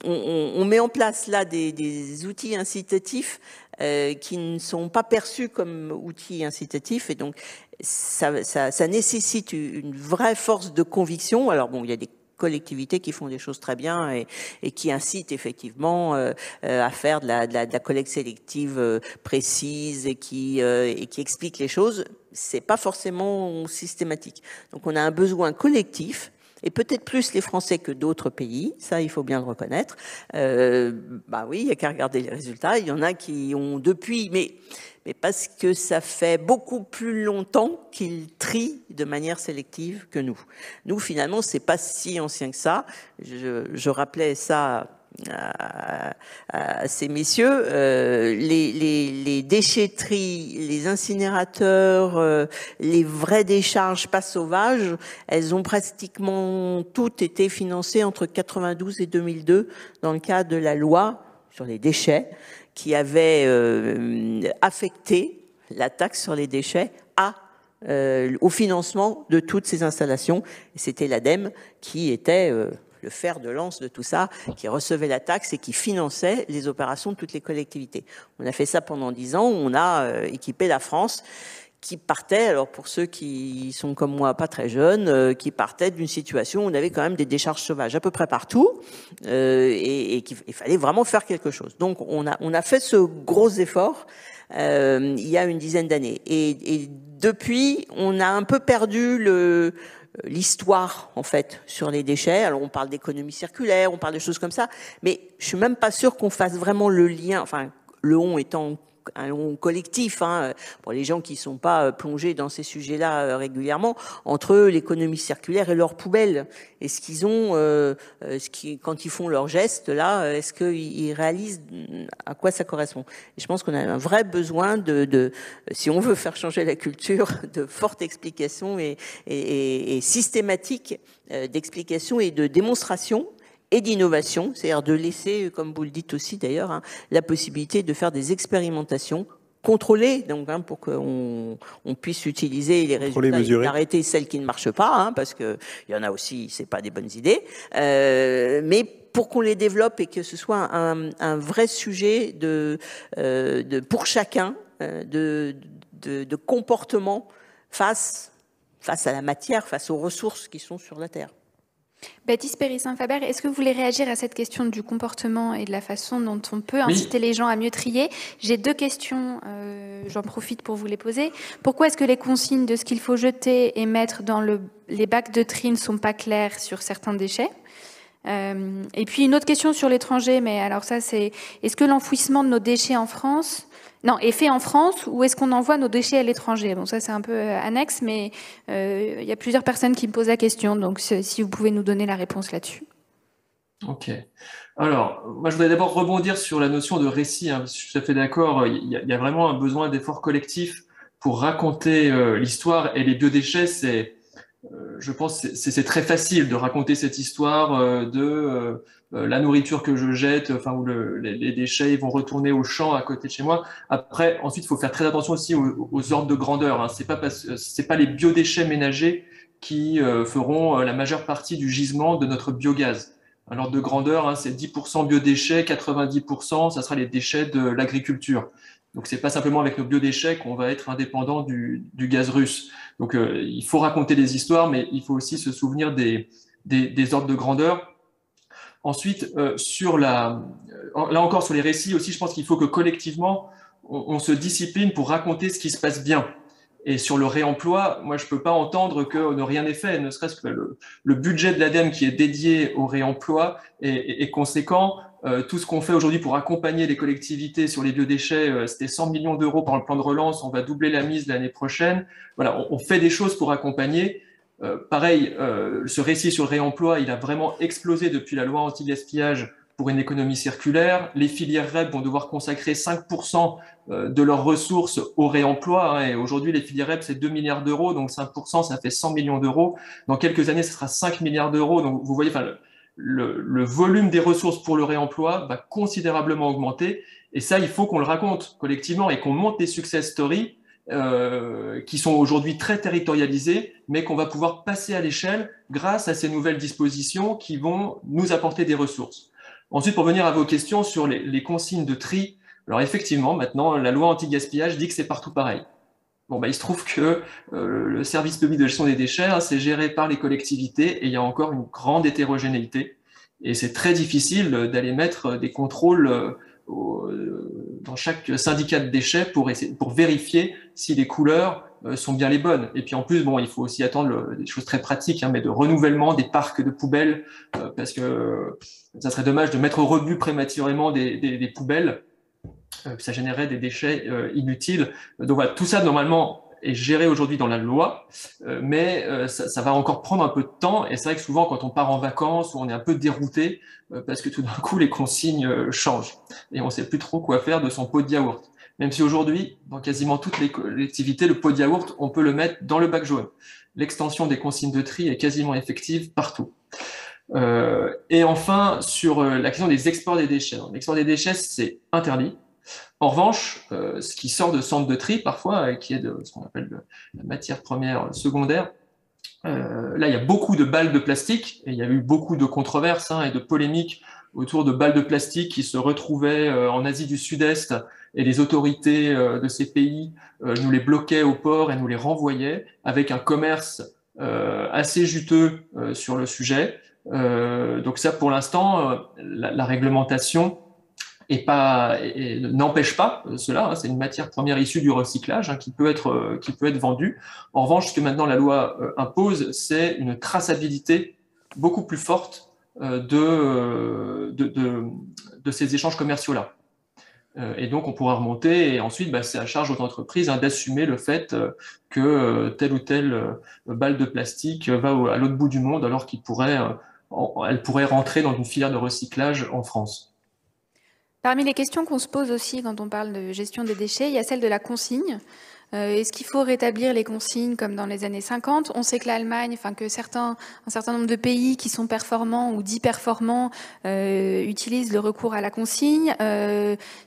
on met en place là des outils incitatifs qui ne sont pas perçus comme outils incitatifs, et donc ça nécessite une vraie force de conviction. Alors bon, il y a des collectivités qui font des choses très bien et qui incitent effectivement à faire de la collecte sélective précise et qui expliquent les choses. C'est pas forcément systématique. Donc on a un besoin collectif, et peut-être plus les Français que d'autres pays, ça il faut bien le reconnaître. Bah oui, il y a qu'à regarder les résultats. Il y en a qui ont depuis, mais parce que ça fait beaucoup plus longtemps qu'ils trient de manière sélective que nous. Nous, finalement, c'est pas si ancien que ça. Je rappelais ça à ces messieurs. Les déchetteries, les incinérateurs, les vraies décharges pas sauvages, elles ont pratiquement toutes été financées entre 92 et 2002 dans le cadre de la loi sur les déchets, qui avait affecté la taxe sur les déchets au financement de toutes ces installations. C'était l'ADEME qui était le fer de lance de tout ça, qui recevait la taxe et qui finançait les opérations de toutes les collectivités. On a fait ça pendant 10 ans, on a équipé la France, qui partait, alors pour ceux qui sont comme moi pas très jeunes, qui partaient d'une situation où on avait quand même des décharges sauvages à peu près partout et qu'il fallait vraiment faire quelque chose. Donc on a fait ce gros effort il y a une dizaine d'années et depuis on a un peu perdu l'histoire en fait sur les déchets. Alors on parle d'économie circulaire, on parle de choses comme ça, mais je suis même pas sûre qu'on fasse vraiment le lien, enfin le on étant un on collectif, hein, pour les gens qui sont pas plongés dans ces sujets-là régulièrement, entre l'économie circulaire et leurs poubelles. Est-ce qu'ils ont, quand ils font leurs gestes là, est-ce qu'ils réalisent à quoi ça correspond? Et je pense qu'on a un vrai besoin si on veut faire changer la culture, de fortes explications et systématiques d'explications et de démonstrations et d'innovation, c'est-à-dire de laisser, comme vous le dites aussi d'ailleurs, hein, la possibilité de faire des expérimentations contrôlées, donc pour qu'on puisse utiliser les résultats et d'arrêter celles qui ne marchent pas, parce que il y en a aussi, c'est pas des bonnes idées, mais pour qu'on les développe et que ce soit un vrai sujet pour chacun de comportement face à la matière, face aux ressources qui sont sur la Terre. Baptiste Périssin-Faber, est-ce que vous voulez réagir à cette question du comportement et de la façon dont on peut inciter les gens à mieux trier? J'ai 2 questions, j'en profite pour vous les poser. Pourquoi est-ce que les consignes de ce qu'il faut jeter et mettre dans les bacs de tri ne sont pas claires sur certains déchets? Et puis une autre question sur l'étranger, mais alors ça c'est, est-ce que l'enfouissement de nos déchets en France est fait en France ou est-ce qu'on envoie nos déchets à l'étranger? Bon, ça c'est un peu annexe, mais il y a plusieurs personnes qui me posent la question, donc si vous pouvez nous donner la réponse là-dessus. Ok. Alors, moi je voudrais d'abord rebondir sur la notion de récit, hein, parce que je suis tout à fait d'accord, il y a vraiment un besoin d'effort collectif pour raconter l'histoire, et les biodéchets, je pense que c'est très facile de raconter cette histoire de la nourriture que je jette, où les déchets vont retourner au champ à côté de chez moi. Après, ensuite, il faut faire très attention aussi aux ordres de grandeur. Hein. C'est pas les biodéchets ménagers qui feront la majeure partie du gisement de notre biogaz. L'ordre de grandeur, hein, c'est 10% biodéchets, 90%, ça sera les déchets de l'agriculture. Donc, c'est pas simplement avec nos biodéchets qu'on va être indépendant du gaz russe. Donc, il faut raconter des histoires, mais il faut aussi se souvenir des ordres de grandeur. Ensuite, là encore sur les récits aussi, je pense qu'il faut que collectivement, on se discipline pour raconter ce qui se passe bien. Et sur le réemploi, moi, je peux pas entendre que rien n'est fait, ne serait-ce que le budget de l'ADEME qui est dédié au réemploi est conséquent. Tout ce qu'on fait aujourd'hui pour accompagner les collectivités sur les biodéchets, c'était 100 millions d'euros par le plan de relance, on va doubler la mise l'année prochaine. Voilà, on fait des choses pour accompagner. Pareil, ce récit sur le réemploi, il a vraiment explosé depuis la loi anti-gaspillage pour une économie circulaire. Les filières REP vont devoir consacrer 5% de leurs ressources au réemploi. Hein, et aujourd'hui, les filières REP, c'est 2 milliards d'euros, donc 5%, ça fait 100 millions d'euros. Dans quelques années, ce sera 5 milliards d'euros. Donc vous voyez, le volume des ressources pour le réemploi va considérablement augmenter. Et ça, il faut qu'on le raconte collectivement et qu'on monte des success stories qui sont aujourd'hui très territorialisés, mais qu'on va pouvoir passer à l'échelle grâce à ces nouvelles dispositions qui vont nous apporter des ressources. Ensuite, pour venir à vos questions sur les consignes de tri, alors effectivement, maintenant, la loi anti-gaspillage dit que c'est partout pareil. Bon, il se trouve que le service public de gestion des déchets, hein, c'est géré par les collectivités et il y a encore une grande hétérogénéité. Et c'est très difficile d'aller mettre des contrôles dans chaque syndicat de déchets pour vérifier si les couleurs sont bien les bonnes. Et puis en plus, il faut aussi attendre des choses très pratiques, hein, mais de renouvellement des parcs de poubelles, parce que ça serait dommage de mettre au rebut prématurément des poubelles. Ça générerait des déchets inutiles. Donc voilà, tout ça normalement est géré aujourd'hui dans la loi, mais ça va encore prendre un peu de temps. Et c'est vrai que souvent, quand on part en vacances, on est un peu dérouté parce que tout d'un coup, les consignes changent et on ne sait plus trop quoi faire de son pot de yaourt. Même si aujourd'hui, dans quasiment toutes les collectivités, le pot de yaourt, on peut le mettre dans le bac jaune. L'extension des consignes de tri est quasiment effective partout. Et enfin, sur la question des exports des déchets. L'export des déchets, c'est interdit. En revanche, ce qui sort de centres de tri parfois, qui est de ce qu'on appelle la matière première secondaire, là il y a beaucoup de balles de plastique et il y a eu beaucoup de controverses et de polémiques autour de balles de plastique qui se retrouvaient en Asie du Sud-Est, et les autorités de ces pays nous les bloquaient au port et nous les renvoyaient, avec un commerce assez juteux sur le sujet. Donc ça, pour l'instant, la réglementation n'empêche pas cela. Hein, c'est une matière première issue du recyclage, hein, qui peut être vendue. En revanche, ce que maintenant la loi impose, c'est une traçabilité beaucoup plus forte de ces échanges commerciaux-là. Et donc, on pourra remonter, et ensuite, c'est à charge aux entreprises d'assumer le fait que telle ou telle balle de plastique va à l'autre bout du monde, alors elle pourrait rentrer dans une filière de recyclage en France. Parmi les questions qu'on se pose aussi quand on parle de gestion des déchets, il y a celle de la consigne. Est-ce qu'il faut rétablir les consignes comme dans les années 50 ? On sait que l'Allemagne, que un certain nombre de pays qui sont performants ou dits performants utilisent le recours à la consigne.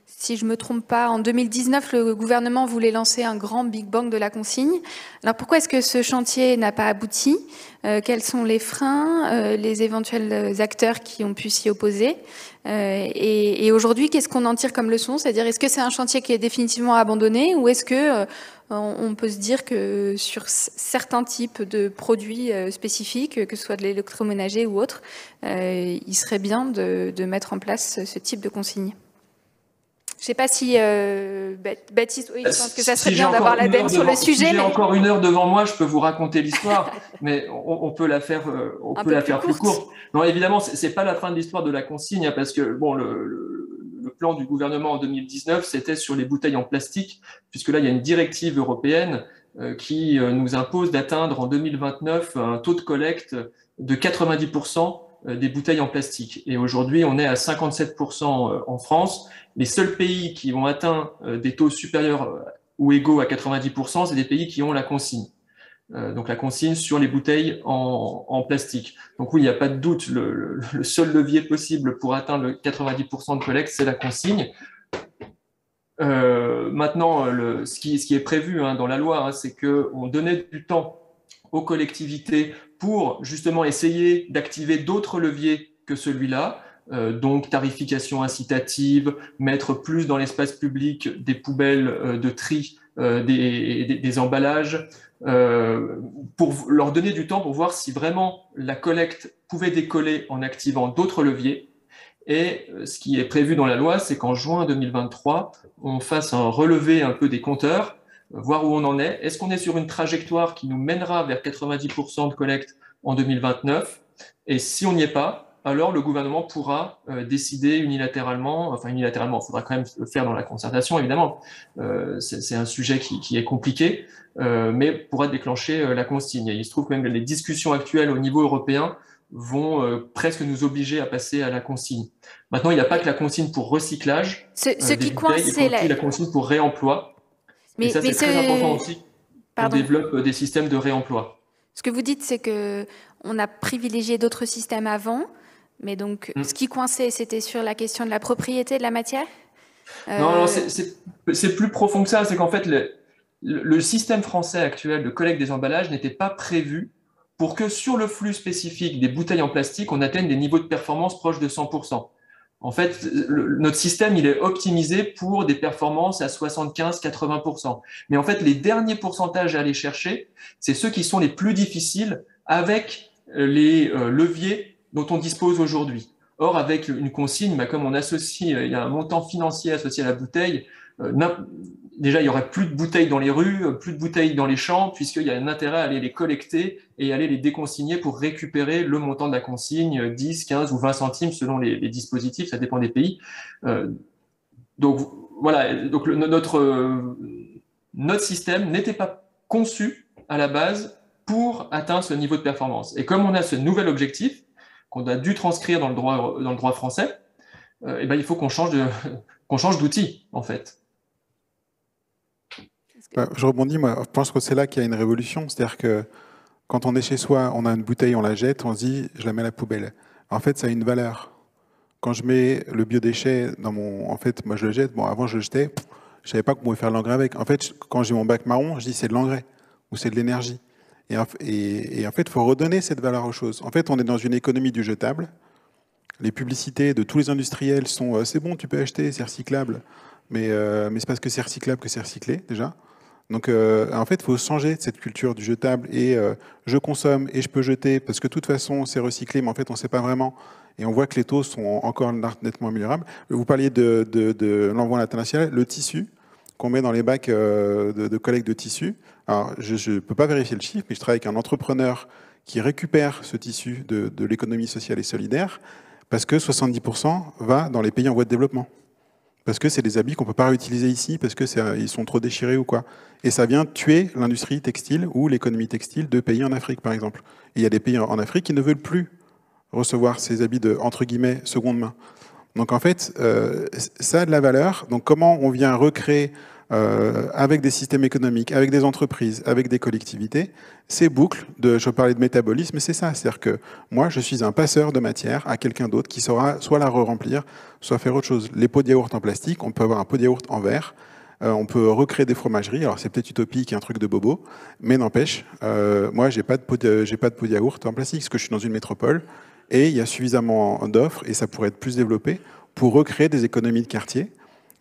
Si je me trompe pas, en 2019, le gouvernement voulait lancer un grand Big Bang de la consigne. Alors pourquoi est-ce que ce chantier n'a pas abouti ? Quels sont les freins, les éventuels acteurs qui ont pu s'y opposer ? Et aujourd'hui, qu'est-ce qu'on en tire comme leçon ? C'est-à-dire, est-ce que c'est un chantier qui est définitivement abandonné, ou est-ce que on peut se dire que sur certains types de produits spécifiques, que ce soit de l'électroménager ou autre, il serait bien de mettre en place ce type de consigne ? Je ne sais pas si Baptiste, oui, je pense que ça serait bien d'avoir l'ADEME sur le sujet. Si j'ai encore une heure devant moi, je peux vous raconter l'histoire, mais on peut la faire, plus courte. Non, évidemment, c'est pas la fin de l'histoire de la consigne, parce que bon, le plan du gouvernement en 2019, c'était sur les bouteilles en plastique, puisque là, il y a une directive européenne qui nous impose d'atteindre en 2029 un taux de collecte de 90% des bouteilles en plastique. Et aujourd'hui, on est à 57% en France. Les seuls pays qui ont atteint des taux supérieurs ou égaux à 90%, c'est des pays qui ont la consigne. Donc la consigne sur les bouteilles en plastique. Donc oui, il n'y a pas de doute, le seul levier possible pour atteindre le 90% de collecte, c'est la consigne. Maintenant, ce qui est prévu dans la loi, c'est qu'on donnait du temps aux collectivités pour justement essayer d'activer d'autres leviers que celui-là, donc tarification incitative, mettre plus dans l'espace public des poubelles de tri, des emballages, pour leur donner du temps pour voir si vraiment la collecte pouvait décoller en activant d'autres leviers. Et ce qui est prévu dans la loi, c'est qu'en juin 2023, on fasse un relevé un peu des compteurs, voir où on en est. Est-ce qu'on est sur une trajectoire qui nous mènera vers 90% de collecte en 2029 ? Et si on n'y est pas, alors le gouvernement pourra décider unilatéralement, il faudra quand même le faire dans la concertation, évidemment. C'est un sujet qui est compliqué, mais pourra déclencher la consigne. Et il se trouve même que les discussions actuelles au niveau européen vont presque nous obliger à passer à la consigne. Maintenant, il n'y a pas que la consigne pour recyclage. Ce qui coince, c'est la consigne pour réemploi. Et ça, c'est très important aussi qu'on développe des systèmes de réemploi. Ce que vous dites, c'est qu'on a privilégié d'autres systèmes avant, mais donc ce qui coinçait, c'était sur la question de la propriété de la matière ? Non, c'est plus profond que ça. C'est qu'en fait, le système français actuel de collecte des emballages n'était pas prévu pour que sur le flux spécifique des bouteilles en plastique, on atteigne des niveaux de performance proches de 100%. En fait, notre système, il est optimisé pour des performances à 75-80%. Mais en fait, les derniers pourcentages à aller chercher, c'est ceux qui sont les plus difficiles avec les leviers dont on dispose aujourd'hui. Or, avec une consigne, comme on associe, il y a un montant financier associé à la bouteille, déjà, il n'y aurait plus de bouteilles dans les rues, plus de bouteilles dans les champs, puisqu'il y a un intérêt à aller les collecter et aller les déconsigner pour récupérer le montant de la consigne, 10, 15 ou 20 centimes selon les dispositifs, ça dépend des pays. Donc voilà, donc notre système n'était pas conçu à la base pour atteindre ce niveau de performance. Et comme on a ce nouvel objectif, qu'on a dû transcrire dans le droit français, il faut qu'on change d'outil, en fait. Je rebondis, moi, je pense que c'est là qu'il y a une révolution. C'est-à-dire que quand on est chez soi, on a une bouteille, on la jette, on se dit, je la mets à la poubelle. En fait, ça a une valeur. Quand je mets le biodéchet dans mon... En fait, moi, je le jette. Bon, avant, je le jetais. Je ne savais pas qu'on pouvait faire l'engrais avec. En fait, quand j'ai mon bac marron, je dis, c'est de l'engrais ou c'est de l'énergie. Et en fait, il faut redonner cette valeur aux choses. En fait, on est dans une économie du jetable. Les publicités de tous les industriels sont c'est bon, tu peux acheter, c'est recyclable. Mais c'est parce que c'est recyclable que c'est recyclé, déjà. Donc, en fait, il faut changer de cette culture du jetable et je consomme et je peux jeter parce que de toute façon, c'est recyclé, mais en fait, on ne sait pas vraiment. Et on voit que les taux sont encore nettement améliorables. Vous parliez de l'envoi international, le tissu qu'on met dans les bacs de collecte de tissu. Alors, je ne peux pas vérifier le chiffre, mais je travaille avec un entrepreneur qui récupère ce tissu de l'économie sociale et solidaire parce que 70% va dans les pays en voie de développement. Parce que c'est des habits qu'on ne peut pas réutiliser ici, parce qu'ils sont trop déchirés ou quoi. Et ça vient tuer l'industrie textile ou l'économie textile de pays en Afrique, par exemple. Et il y a des pays en Afrique qui ne veulent plus recevoir ces habits de, entre guillemets, seconde main. Donc en fait, ça a de la valeur. Donc comment on vient recréer avec des systèmes économiques, avec des entreprises, avec des collectivités, ces boucles, je parlais de métabolisme, c'est ça. C'est-à-dire que moi, je suis un passeur de matière à quelqu'un d'autre qui saura soit la re-remplir, soit faire autre chose. Les pots de yaourt en plastique, on peut avoir un pot de yaourt en verre, on peut recréer des fromageries. Alors c'est peut-être utopique, un truc de bobo, mais n'empêche, moi, j'ai pas de pot de yaourt en plastique, parce que je suis dans une métropole, et il y a suffisamment d'offres, et ça pourrait être plus développé, pour recréer des économies de quartier,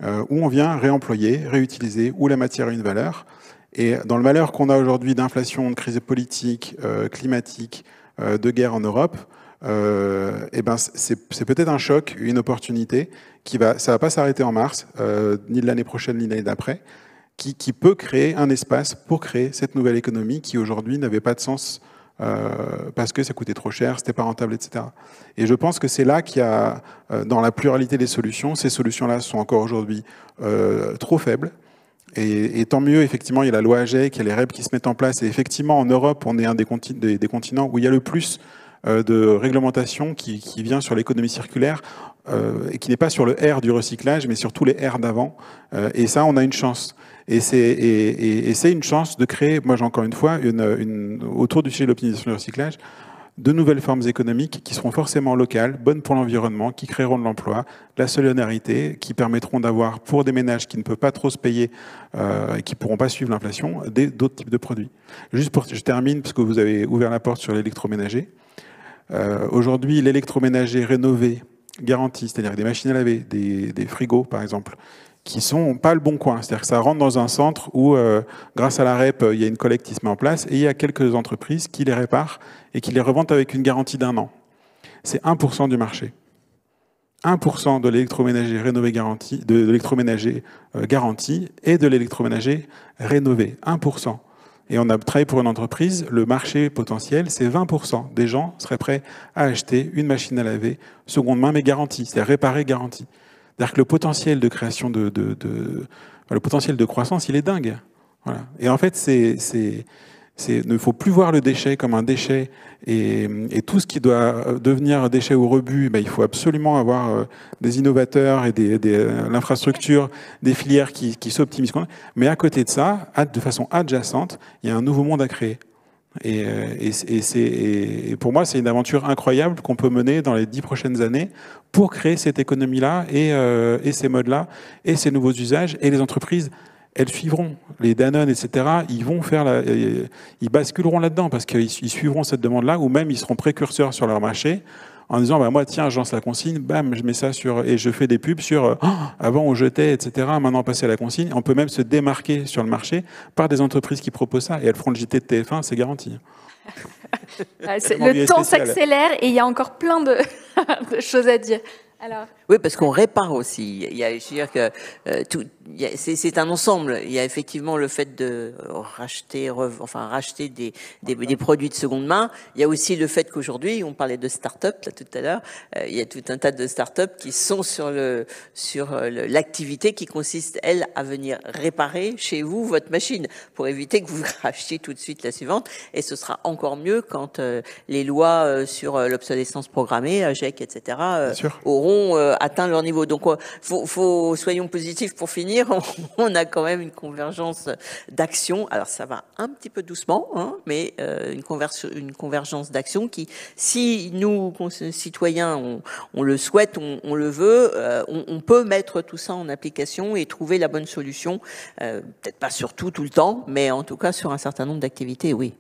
où on vient réemployer, réutiliser, où la matière a une valeur. Et dans le malheur qu'on a aujourd'hui d'inflation, de crise politique, climatique, de guerre en Europe, eh ben c'est peut-être un choc, une opportunité, ça va pas s'arrêter en mars, ni de l'année prochaine, ni de l'année d'après, qui peut créer un espace pour créer cette nouvelle économie qui aujourd'hui n'avait pas de sens parce que ça coûtait trop cher, c'était pas rentable, etc. Et je pense que c'est là qu'il y a, dans la pluralité des solutions, ces solutions-là sont encore aujourd'hui trop faibles. Et tant mieux, effectivement, il y a la loi AGEC, il y a les REP qui se mettent en place. Et effectivement, en Europe, on est un des continents où il y a le plus de réglementation qui vient sur l'économie circulaire et qui n'est pas sur le R du recyclage, mais sur tous les R d'avant. Et ça, on a une chance. Et c'est une chance de créer, moi j'ai encore une fois, autour du sujet de l'optimisation du recyclage, de nouvelles formes économiques qui seront forcément locales, bonnes pour l'environnement, qui créeront de l'emploi, la solidarité, qui permettront d'avoir, pour des ménages qui ne peuvent pas trop se payer et qui ne pourront pas suivre l'inflation, d'autres types de produits. Juste je termine, parce que vous avez ouvert la porte sur l'électroménager. Aujourd'hui, l'électroménager rénové, garanti, c'est-à-dire des machines à laver, des frigos par exemple, qui sont pas le bon coin. C'est-à-dire que ça rentre dans un centre où, grâce à la REP, il y a une collecte qui se met en place et il y a quelques entreprises qui les réparent et qui les revendent avec une garantie d'1 an. C'est 1% du marché. 1% de l'électroménager rénové garanti, de l'électroménager garanti et de l'électroménager rénové. 1%. Et on a travaillé pour une entreprise, le marché potentiel, c'est 20% des gens seraient prêts à acheter une machine à laver seconde main, mais garantie, c'est-à-dire réparée, garantie. C'est-à-dire que le potentiel de création le potentiel de croissance, il est dingue. Voilà. Et en fait, il ne faut plus voir le déchet comme un déchet et tout ce qui doit devenir un déchet au rebut, il faut absolument avoir des innovateurs et l'infrastructure, des filières qui s'optimisent. Mais à côté de ça, de façon adjacente, il y a un nouveau monde à créer. Et pour moi, c'est une aventure incroyable qu'on peut mener dans les 10 prochaines années pour créer cette économie-là et ces modes-là et ces nouveaux usages. Et les entreprises, elles suivront. Les Danone, etc., ils basculeront là-dedans parce qu'ils suivront cette demande-là ou même ils seront précurseurs sur leur marché en disant moi, tiens, je lance la consigne, bam, je mets ça et je fais des pubs sur avant on jetait, etc., maintenant on passait à la consigne. On peut même se démarquer sur le marché par des entreprises qui proposent ça et elles feront le JT de TF1, c'est garanti. Le temps s'accélère et il y a encore plein de choses à dire. Alors... Oui, parce qu'on répare aussi. Je veux dire que c'est un ensemble. Il y a effectivement le fait de racheter des produits de seconde main. Il y a aussi le fait qu'aujourd'hui, on parlait de start-up là tout à l'heure. Il y a tout un tas de start-up qui sont sur l'activité qui consiste, elle, à venir réparer chez vous votre machine pour éviter que vous rachetiez tout de suite la suivante. Et ce sera encore mieux quand les lois sur l'obsolescence programmée, AGEC, etc., auront atteint leur niveau. Donc, soyons positifs pour finir. On a quand même une convergence d'action. Alors, ça va un petit peu doucement, hein, mais une convergence d'action qui, si nous, citoyens, on le souhaite, on le veut, on peut mettre tout ça en application et trouver la bonne solution. Peut-être pas sur tout le temps, mais en tout cas sur un certain nombre d'activités, oui.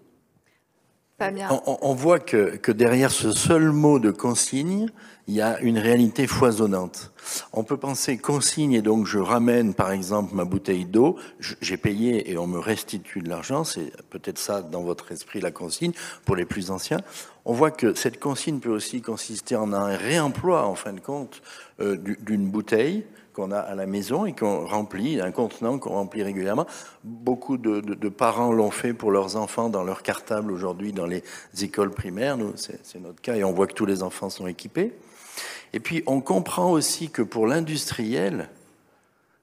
Fabien. On voit que derrière ce seul mot de consigne, il y a une réalité foisonnante. On peut penser consigne et donc je ramène par exemple ma bouteille d'eau, j'ai payé et on me restitue de l'argent, c'est peut-être ça dans votre esprit la consigne pour les plus anciens. On voit que cette consigne peut aussi consister en un réemploi en fin de compte d'une bouteille qu'on a à la maison et qu'on remplit, un contenant qu'on remplit régulièrement. Beaucoup de parents l'ont fait pour leurs enfants dans leur cartable aujourd'hui dans les écoles primaires. Nous, c'est notre cas et on voit que tous les enfants sont équipés. Et puis, on comprend aussi que pour l'industriel,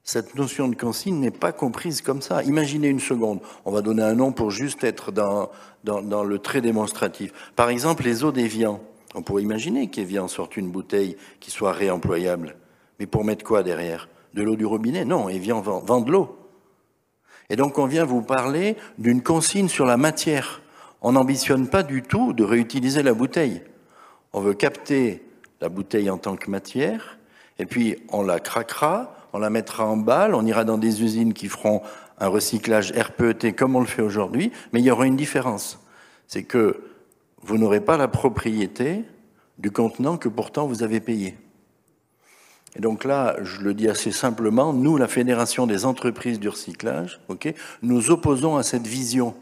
cette notion de consigne n'est pas comprise comme ça. Imaginez une seconde, on va donner un nom pour juste être dans le trait démonstratif. Par exemple, les eaux d'Évian. On pourrait imaginer qu'Évian sorte une bouteille qui soit réemployable. Mais pour mettre quoi derrière? De l'eau du robinet? Non, Évian vend de l'eau. Et donc on vient vous parler d'une consigne sur la matière. On n'ambitionne pas du tout de réutiliser la bouteille. On veut capter la bouteille en tant que matière, et puis on la craquera, on la mettra en balle, on ira dans des usines qui feront un recyclage RPET comme on le fait aujourd'hui, mais il y aura une différence. C'est que vous n'aurez pas la propriété du contenant que pourtant vous avez payé. Et donc là, je le dis assez simplement, nous, la Fédération des entreprises du recyclage, nous opposons à cette vision.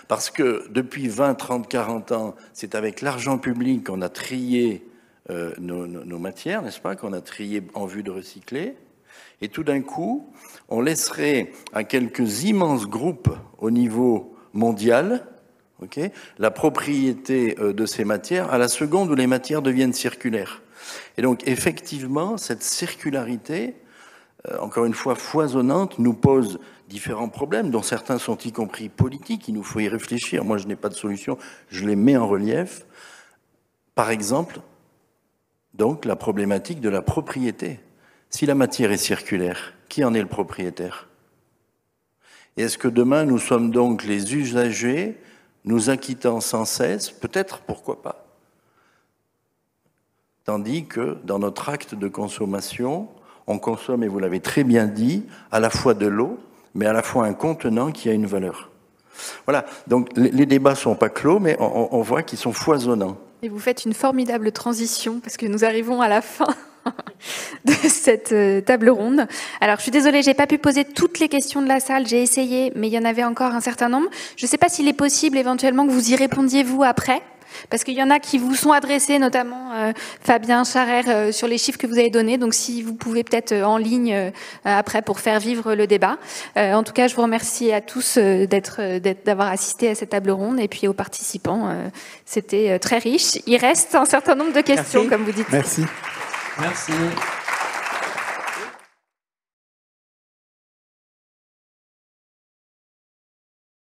Parce que depuis 20, 30, 40 ans, c'est avec l'argent public qu'on a trié nos matières, n'est-ce pas, qu'on a trié en vue de recycler. Et tout d'un coup, on laisserait à quelques immenses groupes au niveau mondial la propriété de ces matières à la seconde où les matières deviennent circulaires. Et donc, effectivement, cette circularité, encore une fois foisonnante, nous pose différents problèmes, dont certains sont y compris politiques. Il nous faut y réfléchir. Moi, je n'ai pas de solution. Je les mets en relief. Par exemple, donc, la problématique de la propriété. Si la matière est circulaire, qui en est le propriétaire? Et est-ce que demain, nous sommes donc les usagers, nous acquittant sans cesse, peut-être, pourquoi pas, tandis que dans notre acte de consommation, on consomme, et vous l'avez très bien dit, à la fois de l'eau, mais à la fois un contenant qui a une valeur. Voilà, donc les débats ne sont pas clos, mais on voit qu'ils sont foisonnants. Et vous faites une formidable transition, parce que nous arrivons à la fin de cette table ronde. Alors, je suis désolée, j'ai pas pu poser toutes les questions de la salle, j'ai essayé, mais il y en avait encore un certain nombre. Je ne sais pas s'il est possible éventuellement que vous y répondiez vous après, parce qu'il y en a qui vous sont adressés, notamment Fabien Charrère, sur les chiffres que vous avez donnés. Donc, si vous pouvez peut-être en ligne après pour faire vivre le débat. En tout cas, je vous remercie à tous d'avoir assisté à cette table ronde et puis aux participants. C'était très riche. Il reste un certain nombre de questions, comme vous dites. Merci. Merci.